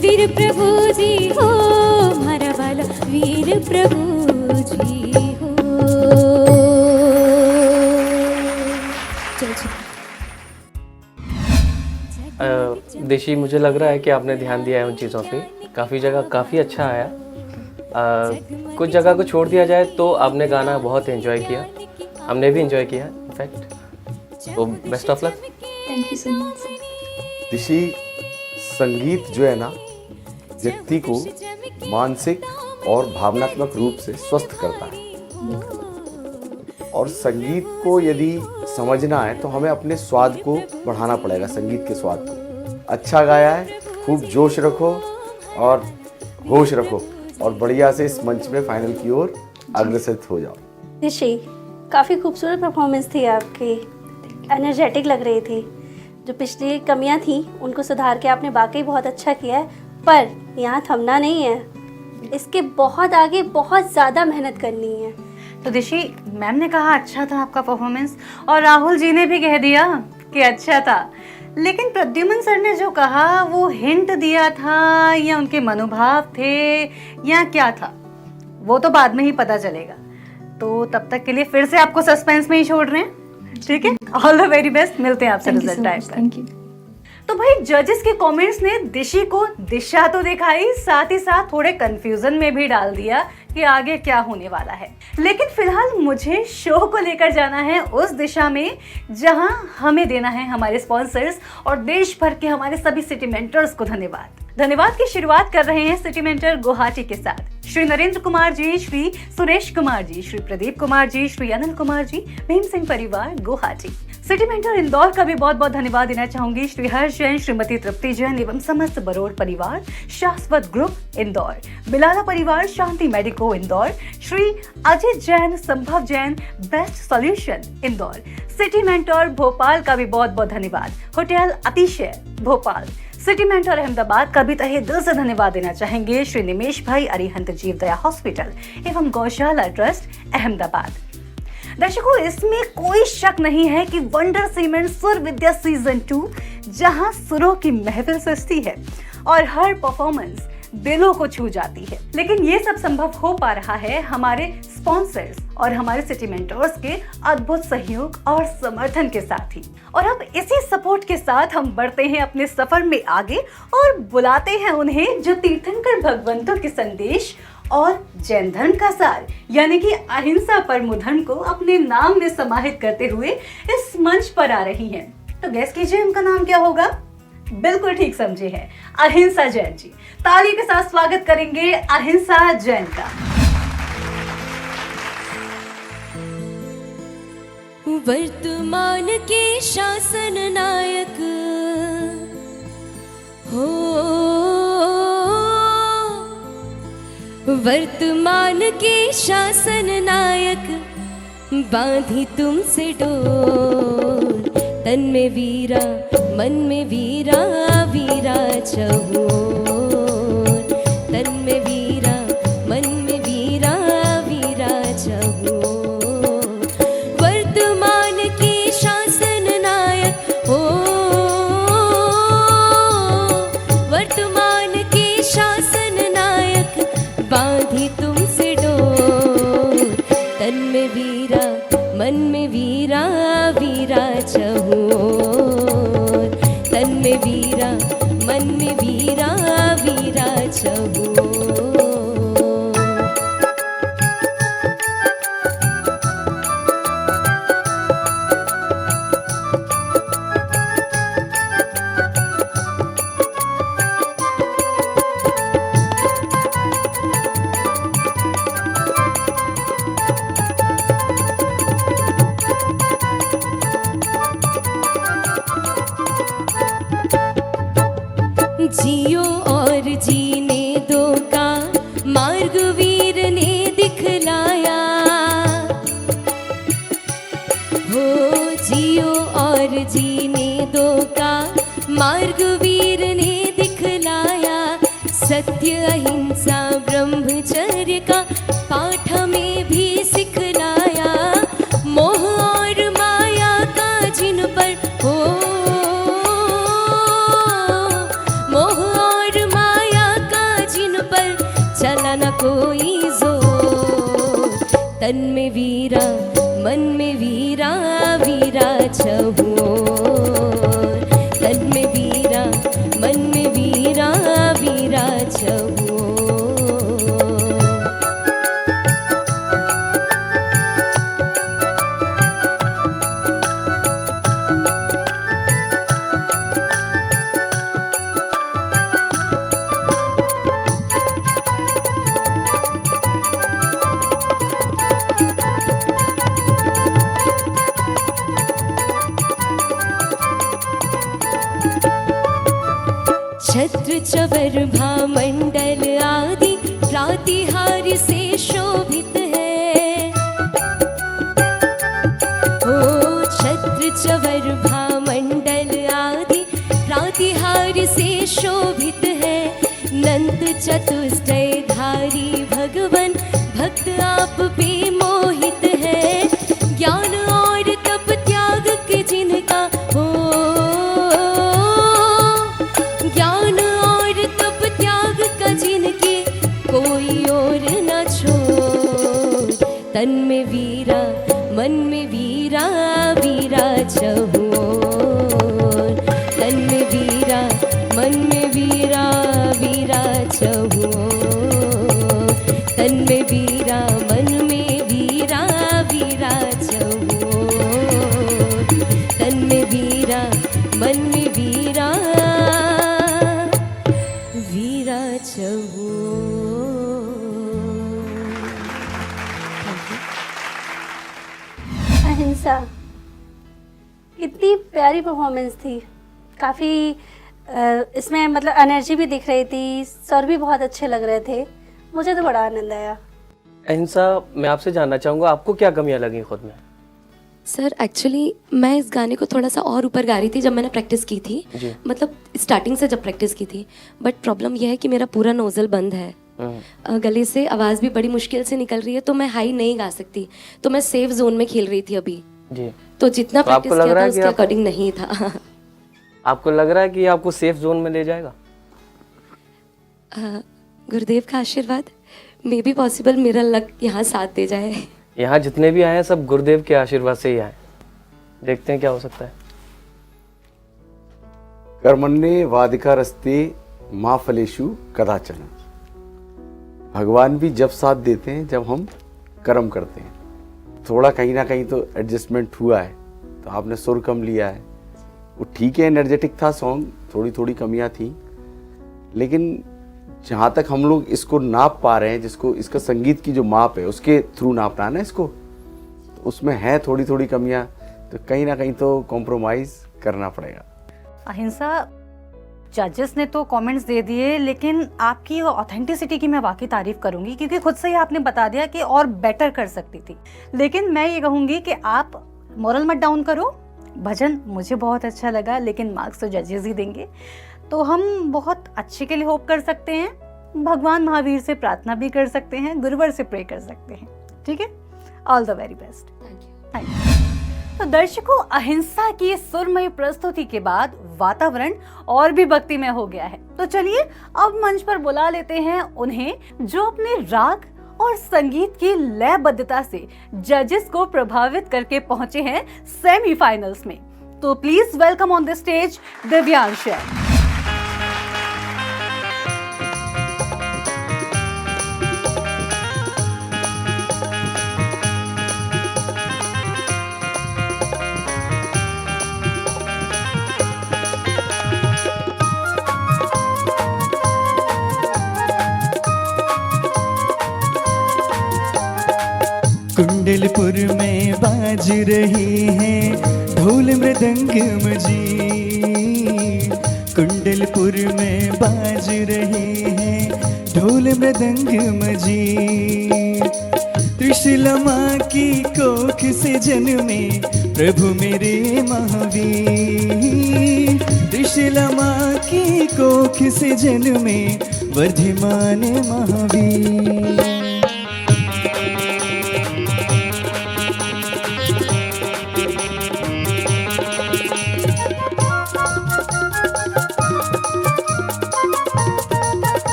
वीर प्रभु जी हो हमारा वाला, वीर प्रभु जी हो। देशी, मुझे लग रहा है कि आपने ध्यान दिया है उन चीज़ों पे, काफ़ी जगह काफ़ी अच्छा आया। कुछ जगह को छोड़ दिया जाए तो आपने गाना बहुत एंजॉय किया, हमने भी एंजॉय किया इनफैक्ट। तो best of luck. Thank you so much. Rishi, संगीत जो है ना, व्यक्ति को मानसिक और भावनात्मक रूप से स्वस्थ करता है। और संगीत को यदि समझना है तो हमें अपने स्वाद को बढ़ाना पड़ेगा, संगीत के स्वाद को। अच्छा गाया है, खूब जोश रखो और होश रखो और बढ़िया से इस मंच में फाइनल की ओर अग्रसर हो जाओ। ऋषि, काफ़ी खूबसूरत परफॉर्मेंस थी आपकी, एनर्जेटिक लग रही थी। जो पिछली कमियां थी उनको सुधार के आपने वाकई बहुत अच्छा किया है, पर यहाँ थमना नहीं है, इसके बहुत आगे बहुत ज़्यादा मेहनत करनी है। तो दिशी, मैम ने कहा अच्छा था आपका परफॉर्मेंस और राहुल जी ने भी कह दिया कि अच्छा था, लेकिन प्रद्युमन सर ने जो कहा वो हिंट दिया था या उनके मनोभाव थे या क्या था, वो तो बाद में ही पता चलेगा। तो तब तक के लिए फिर से आपको सस्पेंस में ही छोड़ रहे हैं, ठीक है? ऑल द वेरी बेस्ट, मिलते हैं आपसे रिजल्ट टाइम पर। Thank you. तो भाई जजेस के कमेंट्स ने दिशी को दिशा तो दिखाई, साथ ही साथ थोड़े कंफ्यूजन में भी डाल दिया कि आगे क्या होने वाला है। लेकिन फिलहाल मुझे शो को लेकर जाना है उस दिशा में जहां हमें देना है हमारे स्पॉन्सर्स और देश भर के हमारे सभी सिटी मेंटर्स को धन्यवाद। धन्यवाद की शुरुआत कर रहे हैं सिटी मेंटर गुवाहाटी के साथ श्री नरेंद्र कुमार जी, श्री सुरेश कुमार जी, श्री प्रदीप कुमार जी, श्री अनिल कुमार जी, भीम सिंह परिवार गुवाहाटी। सिटी मेंटर इंदौर का भी बहुत बहुत धन्यवाद देना चाहूंगी श्री हर्ष जैन, श्रीमती तृप्ति जैन एवं समस्त बरोड़ परिवार, शाश्वत ग्रुप इंदौर, बिलाला परिवार, शांति मेडिको इंदौर, श्री अजित जैन, संभव Jain, best solution Indore. City mentor Bhopal का भी बहुत बहुत धन्यवाद, होटल अतिशय भोपाल। सिटी मेंटर अहमदाबाद का भी तहे दिल से धन्यवाद देना चाहेंगे श्री निमेश भाई, अरिहंत जीवदया हॉस्पिटल एवं गौशाला ट्रस्ट अहमदाबाद। दर्शकों, इसमें कोई शक नहीं है कि wonder cement Sur Vidya season 2 जहां सुरों की महफिल सजती है और हर परफॉर्मेंस दिलों को छू जाती है, लेकिन ये सब संभव हो पा रहा है हमारे स्पॉन्सर्स और हमारे सिटी मेंटर्स के अद्भुत सहयोग और समर्थन के साथ ही। और अब इसी सपोर्ट के साथ हम बढ़ते हैं अपने सफर में आगे और बुलाते हैं उन्हें जो तीर्थंकर भगवंतों के संदेश और जैन धर्म का सार यानी कि अहिंसा परमो धर्म को अपने नाम में समाहित करते हुए इस मंच पर आ रही हैं। तो गैस कीजिए उनका नाम क्या होगा? बिल्कुल ठीक समझे हैं, अहिंसा जैन जी। ताली के साथ स्वागत करेंगे अहिंसा जैन का। वर्तमान के शासन नायक हो, वर्तमान के शासन नायक, बांधी तुमसे डोर, तन में वीरा मन में वीरा, वीरा चहोर, तन में वीरा मन में वीरा, वीरा चहोर। वर्तमान के शासन नायक हो, वर्तमान के शासन नायक, बांधी तुमसे डोर, तन में वीरा मन में वीरा, वीरा चहोर, तन में वीरा मन में वीरा, वीरा चहोर। मार्ग वीर ने दिखलाया, हो जियो और जीने दो का मार्ग वीर ने दिखलाया। सत्य अहिंसा ब्रह्मचर्य का पाठ हमें भी सिखलाया। मोह और माया का जिन पर हो, मोह और माया का जिन पर चला न कोई जोर। तन में वीरा मन में वीरा, वीरा चहुओर। तन में वीरा मन में वीरा, वीरा चहुओर। छत्र चवर भामंडल आदि प्रातिहार्य से शोभित है। ओ छत्र चवर भामंडल आदि प्रातिहार्य से शोभित है। नंद चतुष्टय धारी भगवन भक्त आप पे मोहित है। ज्ञान और तप त्याग के जिनका हो, ज्ञान और तप त्याग का जिनके कोई और न छोड़। तन में वीरा मन में वीरा, वीरा चहुओर। तन में वीरा मन में वीरा, वीरा चहुओर। तन में वीरा मन में वीरा, वीरा चहुओर। तन में वीरा मन में वीरा, वीरा चहुओर। अहिंसा, इतनी प्यारी परफॉर्मेंस थी। काफ़ी इसमें मतलब एनर्जी भी दिख रही थी, सर भी बहुत अच्छे लग रहे थे। मुझे तो बड़ा आनंद आया। अहिंसा, मैं आपसे जानना चाहूँगा आपको क्या कमियाँ लगी खुद में? सर एक्चुअली मैं इस गाने को थोड़ा सा और ऊपर गा रही थी जब मैंने प्रैक्टिस की थी, मतलब स्टार्टिंग से जब प्रैक्टिस की थी। बट प्रॉब्लम यह है कि मेरा पूरा नोजल बंद है, गले से आवाज़ भी बड़ी मुश्किल से निकल रही है, तो मैं हाई नहीं गा सकती। तो मैं सेफ जोन में खेल रही थी अभी जी। तो जितना प्रैक्टिस किया था उसके अकॉर्डिंग नहीं था। आपको लग रहा है कि आपको सेफ जोन में ले जाएगा? गुरुदेव का आशीर्वाद, मे बी पॉसिबल मेरा लक यहाँ साथ दे जाए। यहाँ जितने भी आए हैं सब गुरुदेव के आशीर्वाद से ही आए। देखते हैं क्या हो सकता है। कर्मण्ये वाधिकारस्ते मा फलेषु कदाचन। भगवान भी जब साथ देते हैं जब हम कर्म करते हैं। थोड़ा कहीं ना कहीं तो एडजस्टमेंट हुआ है, तो आपने सुर कम लिया है, वो ठीक है, एनर्जेटिक था सॉन्ग, थोड़ी थोड़ी कमियां थी, लेकिन जहाँ तक हम लोग इसको नाप पा रहे हैं, जिसको इसका संगीत की जो माप है उसके थ्रू नापना है ना इसको, तो उसमें है थोड़ी थोड़ी कमियां, तो कहीं ना कहीं तो कॉम्प्रोमाइज़ करना पड़ेगा। अहिंसा, जजेस ने तो कमेंट्स दे दिए, लेकिन आपकी ऑथेंटिसिटी की मैं वाकई तारीफ करूंगी, क्योंकि खुद से ही आपने बता दिया कि और बेटर कर सकती थी। लेकिन मैं ये कहूंगी कि आप मोरल मत डाउन करो। भजन मुझे बहुत अच्छा लगा, लेकिन मार्क्स तो जजेस ही देंगे। तो हम बहुत अच्छे के लिए होप कर सकते हैं, भगवान महावीर से प्रार्थना भी कर सकते हैं, गुरुवर से प्रे कर सकते हैं। ठीक है, all the very best. Thank you. तो दर्शकों, अहिंसा की सुरमयी प्रस्तुति के बाद वातावरण और भी भक्तिमय हो गया है। तो चलिए अब मंच पर बुला लेते हैं उन्हें, जो अपने राग और संगीत की लयबद्धता से जजेस को प्रभावित करके पहुंचे हैं सेमीफाइनल्स में। तो please welcome on the stage Divyansh. Kundalpur में बाज रही है ढोल मृदंग मुझी। कुंडलपुर में बाज रही है ढोल ढोल मृदंग मजीद। त्रिशूल माँ की कोख से जन्मे प्रभु मेरे महावीर। त्रिशूल माँ की कोख से जन्मे वर्धमान महावीर।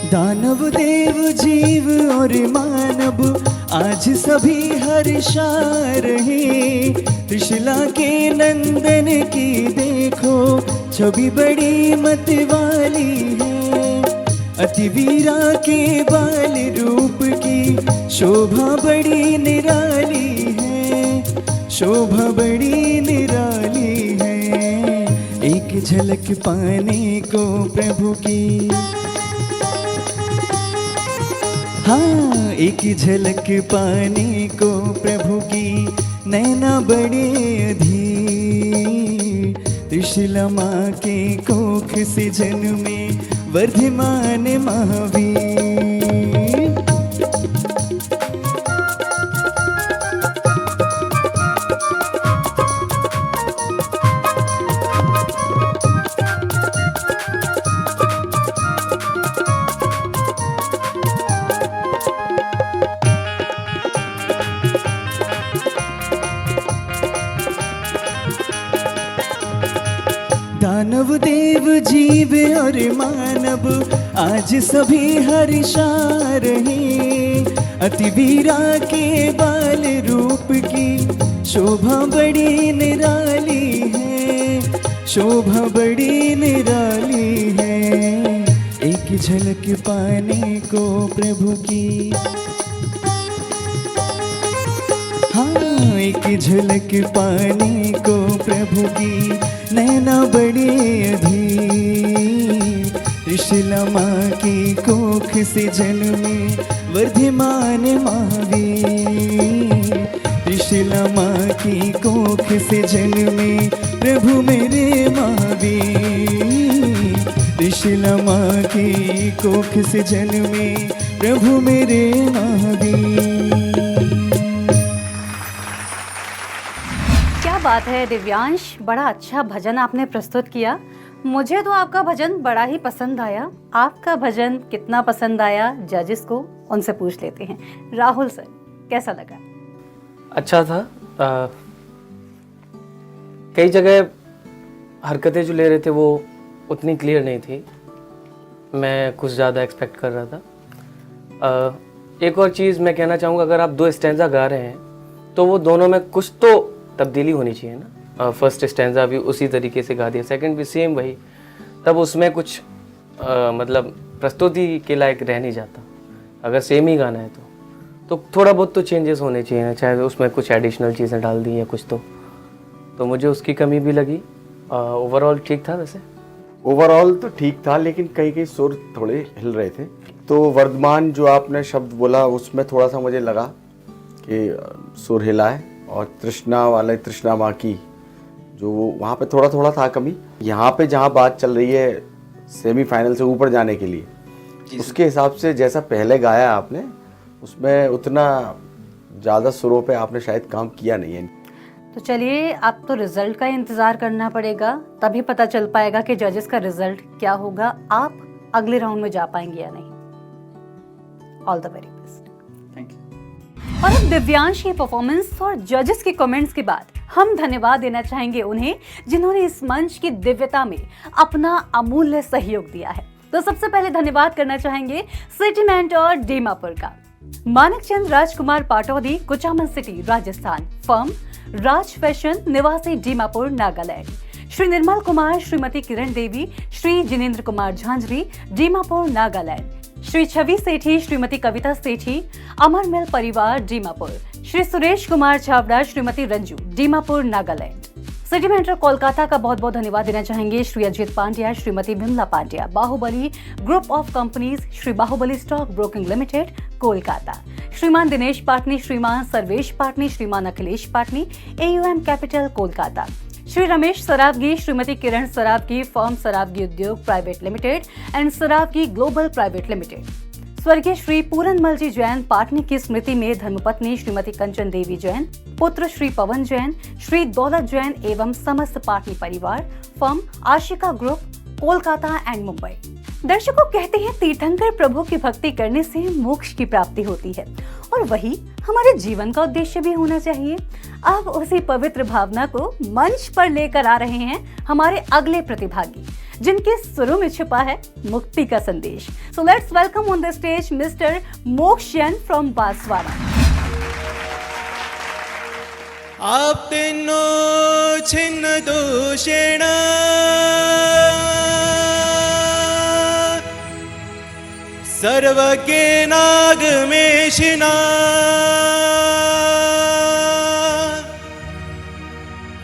दानव देव जीव और मानव आज सभी हर्षा रहे। त्रिशूला के नंदन की देखो छवि बड़ी मत वाली है। अति वीरा के बाल रूप की शोभा बड़ी निराली है। शोभा बड़ी निराली है। एक झलक पाने को प्रभु की, हाँ एक झलक पाने को प्रभु की नैना बड़े अधीर। त्रिशूल माँ के कोख से जन्मे वर्धमान महावीर। दानव देव जीव और मानव आज सभी हर्षा रहे। अति वीरा के बाल रूप की शोभा बड़ी निराली है। शोभा बड़ी निराली है। एक झलक पाने को प्रभु की, हाँ एक झलक पाने को प्रभु की नैना बड़े अधीर। त्रिशूल माँ की कोख से जन्मे वर्धमान महावीर। त्रिशूल माँ की कोख से जन्मे प्रभु मेरे महावीर। त्रिशूल माँ की कोख से जन्मे प्रभु मेरे महावीर। क्या बात है दिव्यांश, बड़ा अच्छा भजन आपने प्रस्तुत किया। मुझे तो आपका भजन बड़ा ही पसंद आया। आपका भजन कितना पसंद आया जजेस को, उनसे पूछ लेते हैं। राहुल सर, कैसा लगा? अच्छा था। कई जगह हरकतें जो ले रहे थे वो उतनी क्लियर नहीं थी। मैं कुछ ज़्यादा एक्सपेक्ट कर रहा था। एक और चीज़ मैं कहना चाहूँगा, अगर आप 2 स्टैंजा गा रहे हैं तो वो दोनों में कुछ तो तब्दीली होनी चाहिए ना। फर्स्ट स्टैंजा भी उसी तरीके से गा दिया, सेकंड भी सेम वही, तब उसमें कुछ मतलब प्रस्तुति के लायक रह नहीं जाता। अगर सेम ही गाना है तो थोड़ा बहुत तो चेंजेस होने चाहिए ना, चाहे उसमें कुछ एडिशनल चीज़ें डाल दी या कुछ तो मुझे उसकी कमी भी लगी। ओवरऑल ठीक था वैसे। ओवरऑल तो ठीक था, लेकिन कहीं कहीं सुर थोड़े हिल रहे थे। तो वर्धमान जो आपने शब्द बोला उसमें थोड़ा सा मुझे लगा कि सुर हिला है। और तृष्णा वाले तृष्णा माँ की जो वो वहाँ पे थोड़ा थोड़ा था कमी। यहाँ पे जहाँ बात चल रही है सेमीफाइनल से ऊपर जाने के लिए, उसके हिसाब से जैसा पहले गाया आपने उसमें उतना ज़्यादा सुरों पे आपने शायद काम किया नहीं है। तो चलिए, अब तो रिजल्ट का इंतजार करना पड़ेगा, तभी पता चल पाएगा कि जजेस का रिजल्ट क्या होगा। आप अगले राउंड में जा पाएंगे या नहीं। All the very best. Thank you. और अब दिव्यांश की परफॉर्मेंस और जजेस के कमेंट्स के बाद हम धन्यवाद देना चाहेंगे उन्हें, जिन्होंने इस मंच की दिव्यता में अपना अमूल्य सहयोग दिया है। तो सबसे पहले धन्यवाद करना चाहेंगे सिटी मेंटर दीमापुर का, मानक चंद राजकुमार पाटौदी, कुचामन सिटी, राजस्थान, फर्म राज फैशन, निवासी दीमापुर, नागालैंड, श्री निर्मल कुमार, श्रीमती किरण देवी, श्री जिनेंद्र कुमार झांझरी, दीमापुर, नागालैंड, श्री छवि सेठी, श्रीमती कविता सेठी, अमर परिवार, दीमापुर, श्री सुरेश कुमार छावड़ा, श्रीमती रंजू, दीमापुर, नागालैंड, सिटी मेट्रो कोलकाता का बहुत बहुत धन्यवाद देना चाहेंगे Shri Ajit Pandya, Shrimati Vimla Pandya, Bahubali group of companies, Shri Bahubali stock broking limited Kolkata, Shriman Dinesh Patni, Shriman Sarvesh Patni, Shriman Akhilesh Patni, AUM capital Kolkata, Shri Ramesh Saraogi, Shrimati Kiran Saraogi, firm Saraogi Udyog private limited and Saraogi global private limited. स्वर्गीय श्री पूरनमल जी जैन पाटनी की स्मृति में धर्मपत्नी श्रीमती कंचन देवी जैन, पुत्र श्री पवन जैन, श्री दौलत जैन एवं समस्त पाटनी परिवार, firm Ashika group Kolkata and Mumbai. दर्शकों, कहते हैं तीर्थंकर प्रभु की भक्ति करने से मोक्ष की प्राप्ति होती है और वही हमारे जीवन का उद्देश्य भी होना चाहिए। अब उसी पवित्र भावना को मंच पर लेकर आ रहे हैं हमारे अगले प्रतिभागी, जिनके सुरों में छिपा है मुक्ति का संदेश। So let's welcome on the stage mister Mokshayan from Banswara. आप्तेनो छिन्न दोषेण सर्वज्ञेनागमेशिना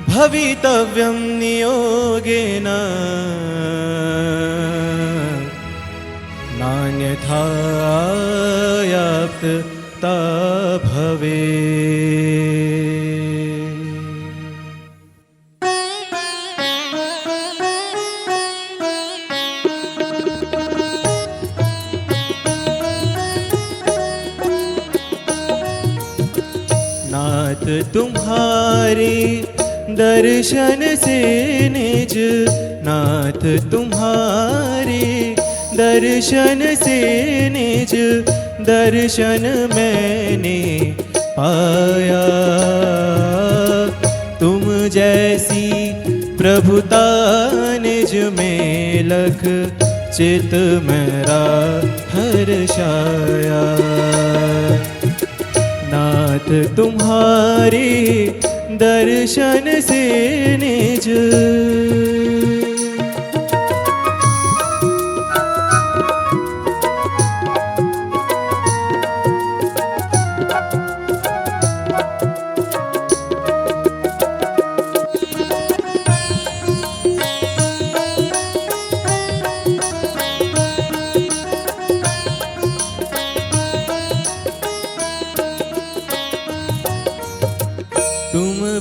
भवितव्यं नियोगेन नान्यथा याप्ता भवेत्। नाथ तुम्हारे दर्शन से निज, नाथ तुम्हारे दर्शन से निज दर्शन मैंने पाया। तुम जैसी प्रभुता निज में लख चित मेरा हर्षाया। नाथ तुम्हारे दर्शन से निज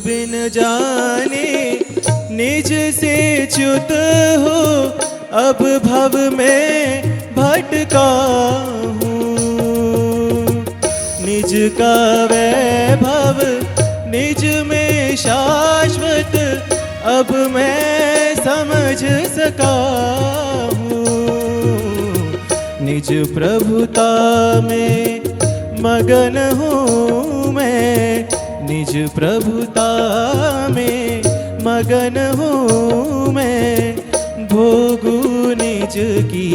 बिन जाने निज से च्युत हो, अब भव में भटका हूँ। निज का वैभव निज में शाश्वत अब मैं समझ सका हूँ। निज प्रभुता में मगन हूँ मैं, निज प्रभुता में मगन हूँ मैं। भोगू निज की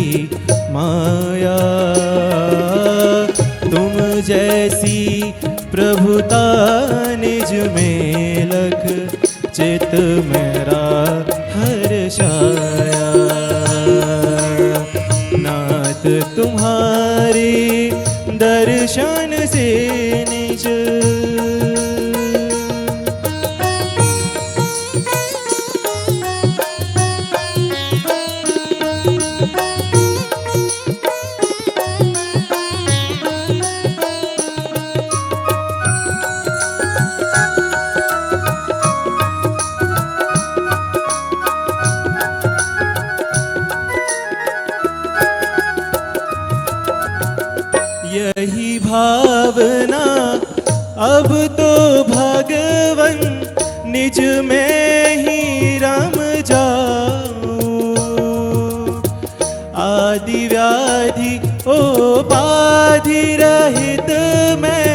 माया। तुम जैसी प्रभुता निज में लख चित मेरा हर्षाया। नाथ तुम्हारे दर्शन से निज यही भावना अब तो भगवन निज में ही रम जाऊं। आदि व्याधि उपाधि रहित मैं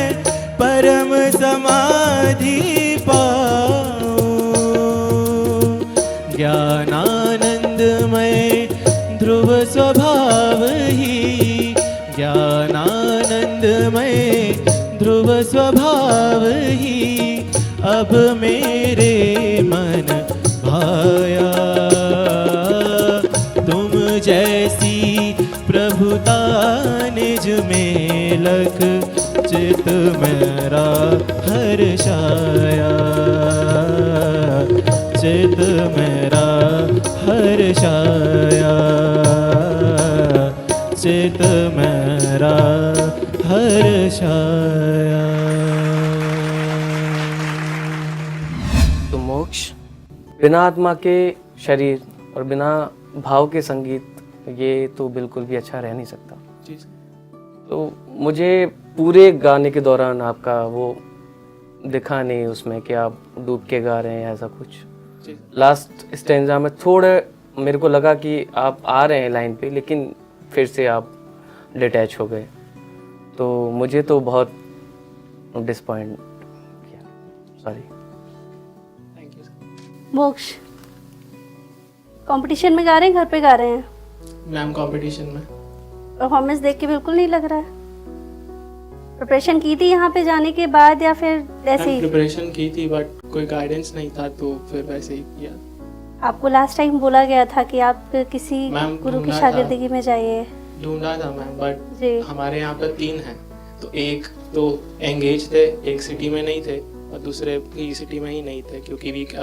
परम समाधि पाऊं। ज्ञानानंदमय ध्रुव स्वभाव ही, ज्ञानानंदमय ध्रुव स्वभाव ही अब मेरे मन भाया। तुम जैसी प्रभुता निज में लख चित मेरा हर्षाया। चित मेरा हर्षाया, चित मेरा हर्षाया। तो मोक्ष बिना आत्मा के शरीर और बिना भाव के संगीत, ये तो बिल्कुल भी अच्छा रह नहीं सकता। तो मुझे पूरे गाने के दौरान आपका वो दिखा नहीं उसमें कि आप डूब के गा रहे हैं ऐसा कुछ। लास्ट स्टेंजा में थोड़ा मेरे को लगा कि आप आ रहे हैं लाइन पे, लेकिन फिर से आप डिटैच हो गए, तो मुझे तो बहुत डिसपॉइंट किया, सॉरी। मोक्ष कंपटीशन में गा रहे हैं, घर पे गा रहे हैं? मैम कंपटीशन में। परफॉर्मेंस देख के बिल्कुल नहीं लग रहा है। प्रिपरेशन की थी यहाँ पे जाने के बाद या फिर ऐसे ही? प्रिपरेशन की थी बट कोई गाइडेंस नहीं था, तो फिर वैसे ही किया। आपको लास्ट टाइम बोला गया था कि आप किसी गुरु की शागिर्दगी में जाइए। ढूंढा था मैम, बट हमारे यहाँ पर 3 हैं, तो एक तो एंगेज थे, एक सिटी में नहीं थे और दूसरे की सिटी में ही नहीं थे क्योंकि वीक।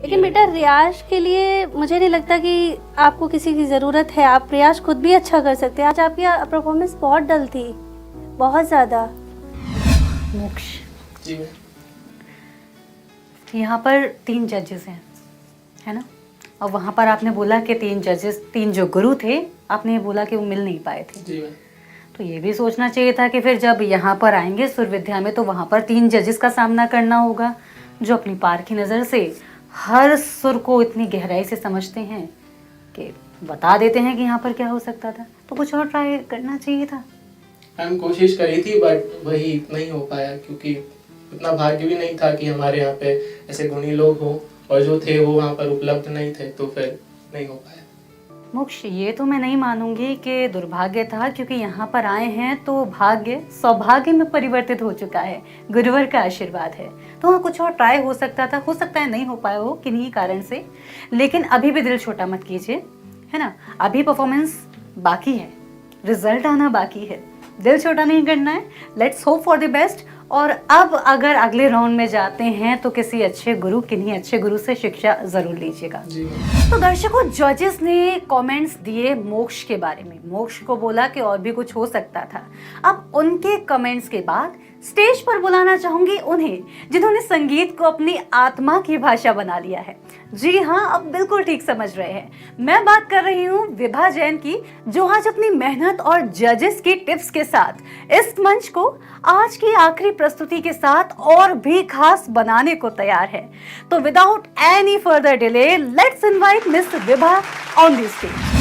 लेकिन बेटा रियाज के लिए मुझे नहीं लगता कि आपको किसी की ज़रूरत है, आप रियाज खुद भी अच्छा कर सकते हैं। आज आपकी परफॉर्मेंस बहुत डल थी, बहुत ज़्यादा। मोक्ष जी यहाँ पर 3 जजेस हैं, है ना? और वहाँ पर आपने बोला कि 3 जजेस, 3 जो गुरु थे, आपने बोला कि वो मिल नहीं पाए थे। जी तो ये भी सोचना चाहिए था कि फिर जब यहाँ पर आएंगे सुर विद्या में तो वहाँ पर 3 जजेस का सामना करना होगा जो अपनी पार की नज़र से हर सुर को इतनी गहराई से समझते हैं कि बता देते हैं कि यहाँ पर क्या हो सकता था। तो कुछ और ट्राई करना चाहिए था। हम कोशिश करी थी बट वही नहीं हो पाया क्योंकि उतना भाग्य भी नहीं था कि हमारे यहाँ पे ऐसे गुणी लोग हों, और जो थे वो वहाँ पर उपलब्ध नहीं थे, तो फिर नहीं हो पाया। मोक्ष ये तो मैं नहीं मानूंगी कि दुर्भाग्य था, क्योंकि यहाँ पर आए हैं तो भाग्य सौभाग्य में परिवर्तित हो चुका है, गुरुवर का आशीर्वाद है। तो वहाँ कुछ और ट्राई हो सकता था, हो सकता है नहीं हो पाया हो किन्हीं कारण से, लेकिन अभी भी दिल छोटा मत कीजिए, है ना? अभी परफॉर्मेंस बाकी है, रिजल्ट आना बाकी है, दिल छोटा नहीं करना है। Let's hope for the best. और अब अगर अगले राउंड में जाते हैं तो किसी अच्छे गुरु, किन्हीं अच्छे गुरु से शिक्षा जरूर लीजिएगा। तो दर्शकों, जजेस ने कमेंट्स दिए मोक्ष के बारे में, मोक्ष को बोला कि और भी कुछ हो सकता था। अब उनके कमेंट्स के बाद स्टेज पर बुलाना चाहूंगी उन्हें जिन्होंने संगीत को अपनी आत्मा की भाषा बना लिया है। जी हाँ, अब बिल्कुल ठीक समझ रहे हैं, मैं बात कर रही हूँ विभा जैन की, जो आज अपनी मेहनत और जजेस की टिप्स के साथ इस मंच को आज की आखिरी प्रस्तुति के साथ और भी खास बनाने को तैयार है। तो without any further delay, let's invite miss Vibha on the stage.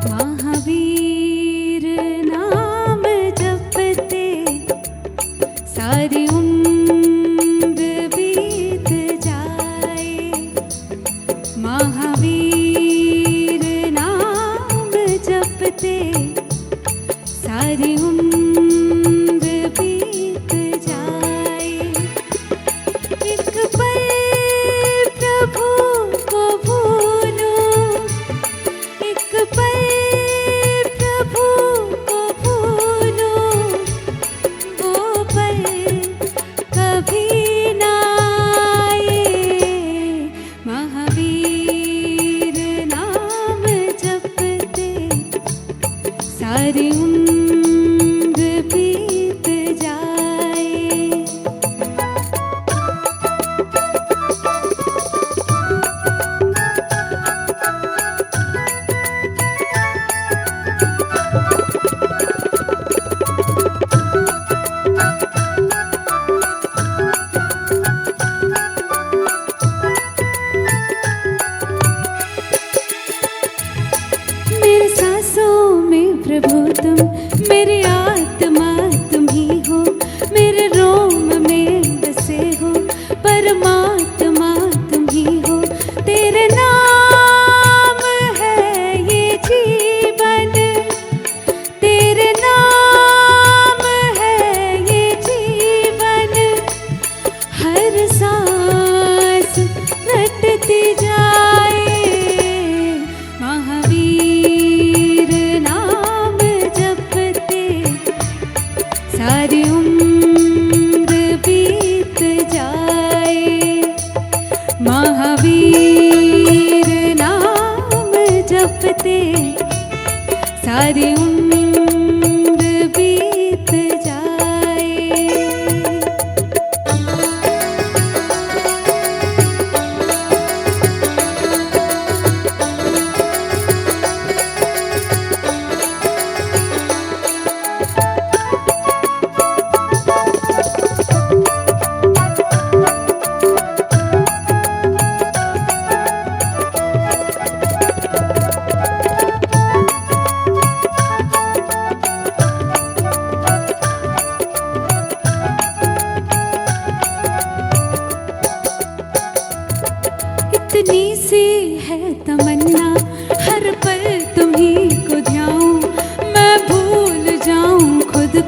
Mahavir नाम जपते सारी उम्र बीत जाए, महावीर नाम जपते सारी उम्र बीत जाए। एक पल प्रभु को भूलो, एक पल प्रभु को भूलो, वो पल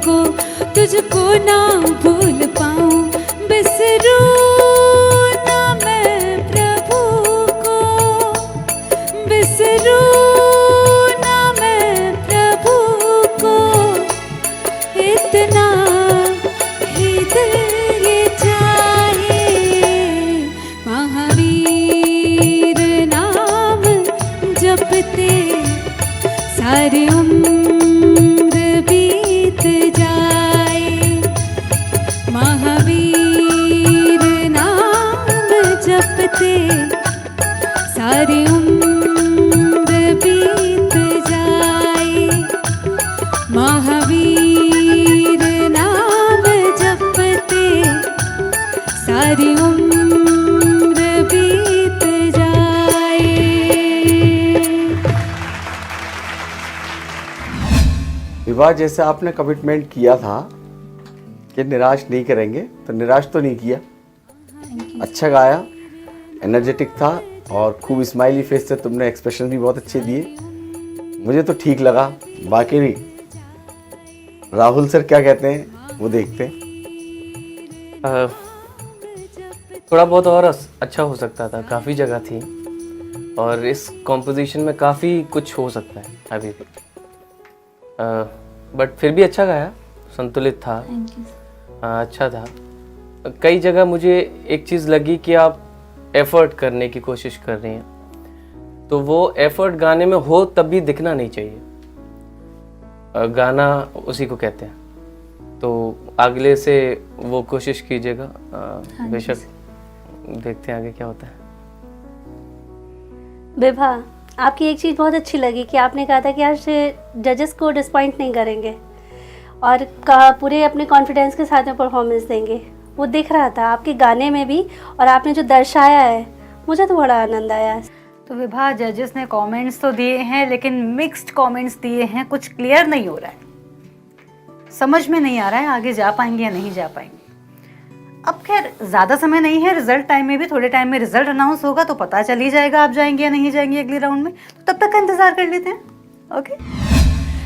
को तुझको ना भूल पाऊं, बिसरूं ना मैं प्रभु को, बिसरूं ना मैं प्रभु को, इतना ही दिल ये चाहे। महावीर नाम जपते सारी उम्र बीत जाए, महावीर नाम जपते सारी उम्र बीत जाए, महावीर नाम जपते सारी उम्र बीत जाए। विवाह जैसे आपने कमिटमेंट किया था कि निराश नहीं करेंगे, तो निराश तो नहीं किया। अच्छा गाया, एनर्जेटिक था और खूब स्माइली फेस से तुमने एक्सप्रेशन भी बहुत अच्छे दिए, मुझे तो ठीक लगा। बाकी नहीं, राहुल सर क्या कहते हैं वो देखते हैं। थोड़ा बहुत और अच्छा हो सकता था, काफ़ी जगह थी और इस कॉम्पोजिशन में काफ़ी कुछ हो सकता है अभी भी, बट फिर भी अच्छा गाया, संतुलित था। अच्छा था। कई जगह मुझे एक चीज़ लगी कि आप एफर्ट करने की कोशिश कर रही हैं, तो वो एफर्ट गाने में हो तब भी दिखना नहीं चाहिए। गाना उसी को कहते हैं, तो अगले से वो कोशिश कीजिएगा। बेशक देखते हैं आगे क्या होता है। विभा, आपकी एक चीज़ बहुत अच्छी लगी कि आपने कहा था कि आज जजेस को डिसपॉइंट नहीं करेंगे और पूरे अपने कॉन्फिडेंस के साथ में परफॉर्मेंस देंगे। वो दिख रहा था आपके गाने में भी, और आपने जो दर्शाया है, मुझे तो बड़ा आनंद आया। तो विभा, जजेस ने कमेंट्स तो दिए हैं लेकिन मिक्स्ड कमेंट्स दिए हैं, कुछ क्लियर नहीं हो रहा है, समझ में नहीं आ रहा है आगे जा पाएंगे या नहीं जा पाएंगे। अब खैर ज़्यादा समय नहीं है, रिजल्ट टाइम में भी थोड़े टाइम में रिजल्ट अनाउंस होगा तो पता चल ही जाएगा आप जाएंगे या नहीं जाएंगे अगले राउंड में, तो तब तक का इंतजार कर लेते हैं। ओके,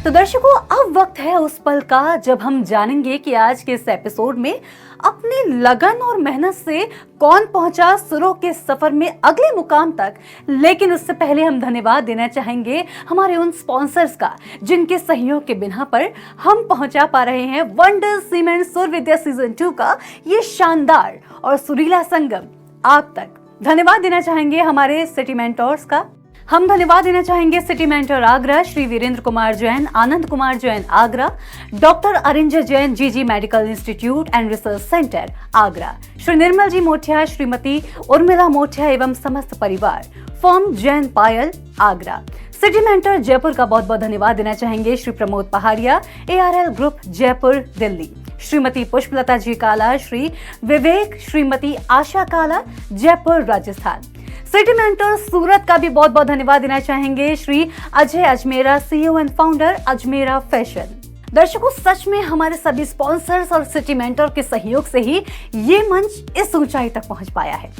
तो दर्शकों, अब वक्त है उस पल का जब हम जानेंगे कि आज के इस एपिसोड में अपनी लगन और मेहनत से कौन पहुंचा सुरों के सफर में अगले मुकाम तक। लेकिन उससे पहले हम धन्यवाद देना चाहेंगे हमारे उन स्पॉन्सर्स का जिनके सहयोग के बिना पर हम पहुंचा पा रहे हैं wonder cement Sur Vidya season 2 का ये शानदार और सुरीला संगम आप तक। धन्यवाद देना चाहेंगे हमारे सिटी मेंटोर्स का। हम धन्यवाद देना चाहेंगे city mentor Agra Shri Virendra Kumar Jain, Anand Kumar Jain Agra, doctor Arinjay Jain G G medical institute and research centre Agra, Shri Nirmal ji Mothiya, Shrimati Urmila Mothiya एवं समस्त परिवार, firm Jain Payal Agra. City mentor Jaipur का बहुत बहुत धन्यवाद देना चाहेंगे Shri Pramod Pahadia, ARL group Jaipur Delhi, Shrimati Pushpalata ji Kala, Shri Vivek, Shrimati Asha Kala Jaipur Rajasthan. City mentor Surat का भी बहुत बहुत धन्यवाद देना चाहेंगे Shri Ajay Ajmera, CEO and founder Ajmera fashion. दर्शकों, सच में हमारे सभी स्पॉन्सर्स और सिटी मेंटर के सहयोग से ही ये मंच इस ऊंचाई तक पहुंच पाया है।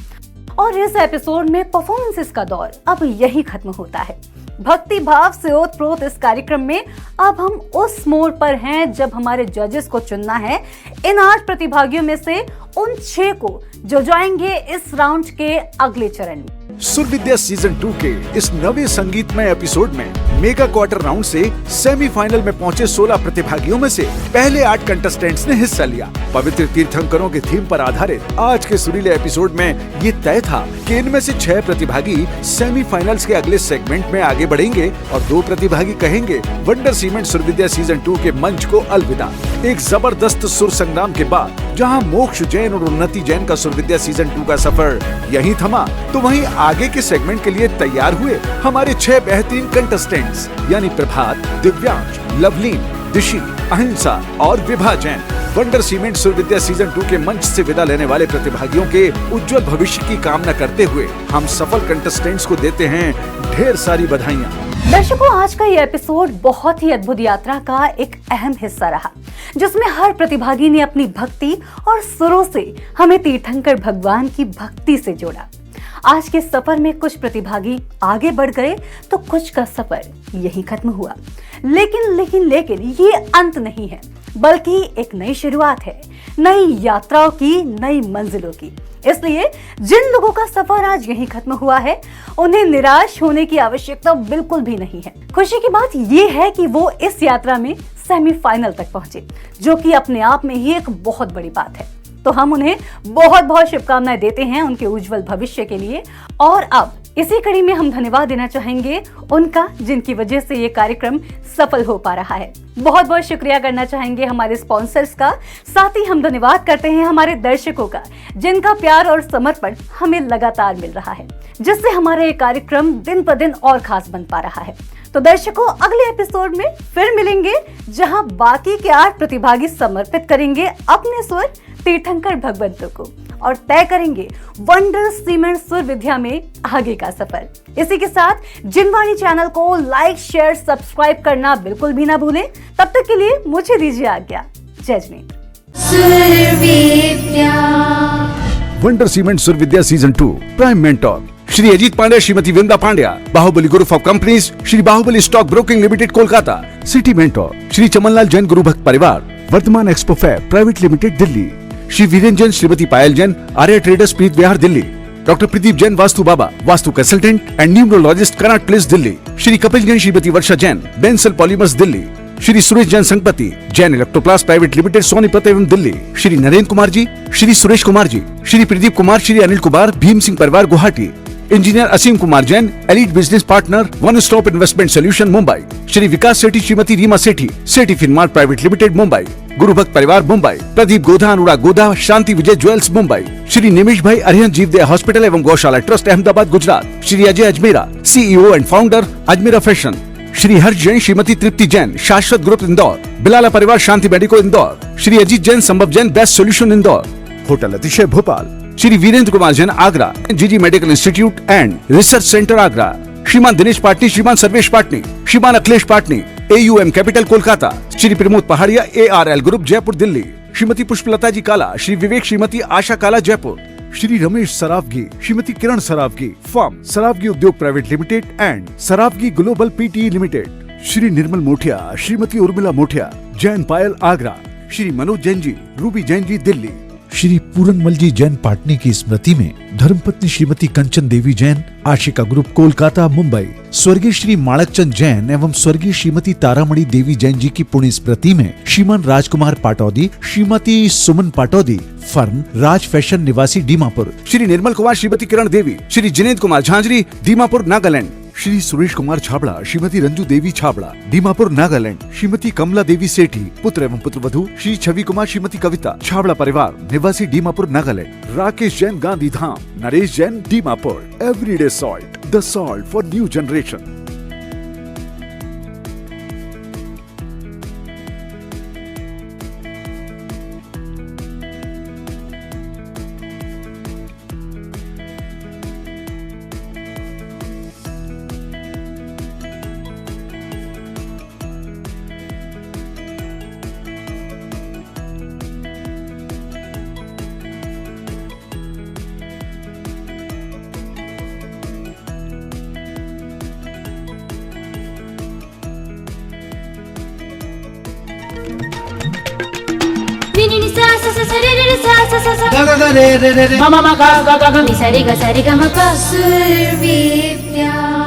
और इस एपिसोड में परफॉर्मेंसेस का दौर अब यही खत्म होता है। भक्ति भाव से ओतप्रोत इस कार्यक्रम में अब हम उस मोड़ पर हैं जब हमारे जजेस को चुनना है इन 8 प्रतिभागियों में से उन 6 को जो जाएंगे इस राउंड के अगले चरण में। सुर विद्या सीजन 2 के इस नवे संगीतमय एपिसोड में मेगा क्वार्टर राउंड से सेमीफाइनल में पहुंचे 16 प्रतिभागियों में से पहले 8 कंटेस्टेंट्स ने हिस्सा लिया। पवित्र तीर्थंकरों के थीम पर आधारित आज के सुरीले एपिसोड में ये तय था कि इनमें से 6 प्रतिभागी सेमीफाइनल्स के अगले सेगमेंट में आगे बढ़ेंगे और 2 प्रतिभागी कहेंगे wonder cement Sur Vidya season 2 के मंच को अलविदा। एक जबरदस्त सुर संग्राम के बाद जहां मोक्ष जैन और उन्नति जैन का सुर विद्या सीजन 2 का सफर यहीं थमा, तो वहीं आगे के सेगमेंट के लिए तैयार हुए हमारे 6 बेहतरीन कंटेस्टेंट्स यानी प्रभात, दिव्यांश, लवलीन, दिशी, अहिंसा और Vibha Jain. Wonder cement Sur Vidya season 2 के मंच से विदा लेने वाले प्रतिभागियों के उज्जवल भविष्य की कामना करते हुए हम सफल कंटेस्टेंट्स को देते हैं ढेर सारी बधाइयाँ। दर्शकों, आज का ये एपिसोड बहुत ही अद्भुत यात्रा का एक अहम हिस्सा रहा, जिसमें हर प्रतिभागी ने अपनी भक्ति और सुरों से हमें तीर्थंकर भगवान की भक्ति से जोड़ा। आज के सफर में कुछ प्रतिभागी आगे बढ़ गए तो कुछ का सफर यहीं खत्म हुआ। लेकिन ये अंत नहीं है, बल्कि एक नई शुरुआत है, नई यात्राओं की, नई मंजिलों की। इसलिए जिन लोगों का सफर आज यहीं खत्म हुआ है, उन्हें निराश होने की आवश्यकता बिल्कुल भी नहीं है। खुशी की बात यह है कि वो इस यात्रा में सेमीफाइनल तक पहुंचे, जो कि अपने आप में ही एक बहुत बड़ी बात है। तो हम उन्हें बहुत बहुत शुभकामनाएं देते हैं उनके उज्जवल भविष्य के लिए। और अब इसी कड़ी में हम धन्यवाद देना चाहेंगे उनका, जिनकी वजह से ये कार्यक्रम सफल हो पा रहा है। बहुत बहुत शुक्रिया करना चाहेंगे हमारे स्पॉन्सर्स का, साथ ही हम धन्यवाद करते हैं हमारे दर्शकों का, जिनका प्यार और समर्पण हमें लगातार मिल रहा है, जिससे हमारा ये कार्यक्रम दिन पर दिन और खास बन पा रहा है। तो दर्शकों, अगले एपिसोड में फिर मिलेंगे, जहां बाकी के 8 प्रतिभागी समर्पित करेंगे अपने स्वर तीर्थंकर भगवंतों को और तय करेंगे वंडर सीमेंट सुर विद्या में आगे का सफर। इसी के साथ जिनवाणी चैनल को लाइक, शेयर, सब्सक्राइब करना बिल्कुल भी ना भूलें। तब तक के लिए मुझे दीजिए आज्ञा। जय Jinendra. Wonder cement Sur Vidya season 2 prime mentor Shri Ajit Pandya, Shrimati Vrinda Pandya, Bahubali group of companies, Shri Bahubali stock broking limited Kolkata. City mentor Shri Chamanlal Jain, गुरु भक्त परिवार, Vartman expo fair private limited Delhi. Shri Virendra Jain, Shrimati Payal Jain, Arya traders, Preet Vihar Delhi. Doctor Pradeep Jain, Vastu Baba, Vastu consultant and numerologist, Connaught place Delhi. Shri Kapil Jain, Shrimati Varsha Jain, Bansal polymers Delhi. Shri Suresh Jain Sangpati, Jain electroplast private limited, Sonipat एवं दिल्ली। श्री नरेंद्र कुमार जी, श्री सुरेश कुमार जी, श्री प्रदीप कुमार, श्री अनिल कुमार, भीम सिंह परिवार, Guwahati. Engineer Aseem Kumar Jain, elite business partner, one stop investment solution, Mumbai. Shri Vikas Sethi, Shrimati Reema Sethi, Sethi Finmart private limited, Mumbai. गुरु भक्त परिवार, मुंबई। प्रदीप गोधा, अनुराग गोधा, शांति विजय ज्वेल्स, मुंबई। श्री निमिष भाई, अरिहंत जीवदया हॉस्पिटल एवं Gaushala trust, Ahmedabad, Gujarat. Shri Ajay Ajmera, CEO and founder, Ajmera fashion. Shri Harsh Jain, Shrimati Tripti Jain, Shashwat group, Indore. Bilala परिवार, शांति मेडिको, इंदौर। श्री अजीत जैन, संभव Jain, best solution, Indore. Hotel अतिशय, भोपाल। श्री वीरेंद्र कुमार जैन, आगरा, जीजी medical institute and research centre, Agra. श्रीमान Dinesh Patni, Shriman Sarvesh Patni, Shriman Akhilesh Patni, AUM capital, Kolkata. Shri Pramod Pahadia, ARL group, Jaipur, Delhi. Shrimati Pushpalata ji Kala, Shri Vivek, Shrimati Asha Kala, Jaipur. Shri Ramesh Saraogi, Shrimati Kiran Saraogi, firm Saraogi Udyog private limited and Saraogi global PTE limited. Shri Nirmal Mothiya, Shrimati Urmila Mothiya, Jain Payal, Agra. Shri Manoj Jain ji, Ruby Jain ji, Delhi. Shri Puranmal जी जैन पाटनी की स्मृति में धर्मपत्नी श्रीमती कंचन देवी जैन, आशिका ग्रुप, कोलकाता, मुंबई। स्वर्गीय श्री माणकचंद जैन एवं स्वर्गीय श्रीमती तारामणि देवी जैन जी की पुण्य स्मृति में श्रीमान राजकुमार पाटौदी, श्रीमती सुमन पाटौदी, फर्म राज फैशन, निवासी, दीमापुर। श्री निर्मल कुमार, श्रीमती किरण देवी, श्री जिनेंद्र कुमार झांझरी, दीमापुर, नागालैंड। श्री सुरेश कुमार छाबड़ा, श्रीमती रंजू देवी छाबड़ा, दीमापुर, नागालैंड। श्रीमती कमला देवी सेठी, पुत्र एवं पुत्रवधू, श्री छवि कुमार, श्रीमती कविता छाबड़ा परिवार, निवासी, Dimapur, Nagaland. Rakesh Jain, Gandhi Dham, Naresh Jain, Dimapur. Everyday salt, the salt for new generation. Sari ga ma pa. Survidya.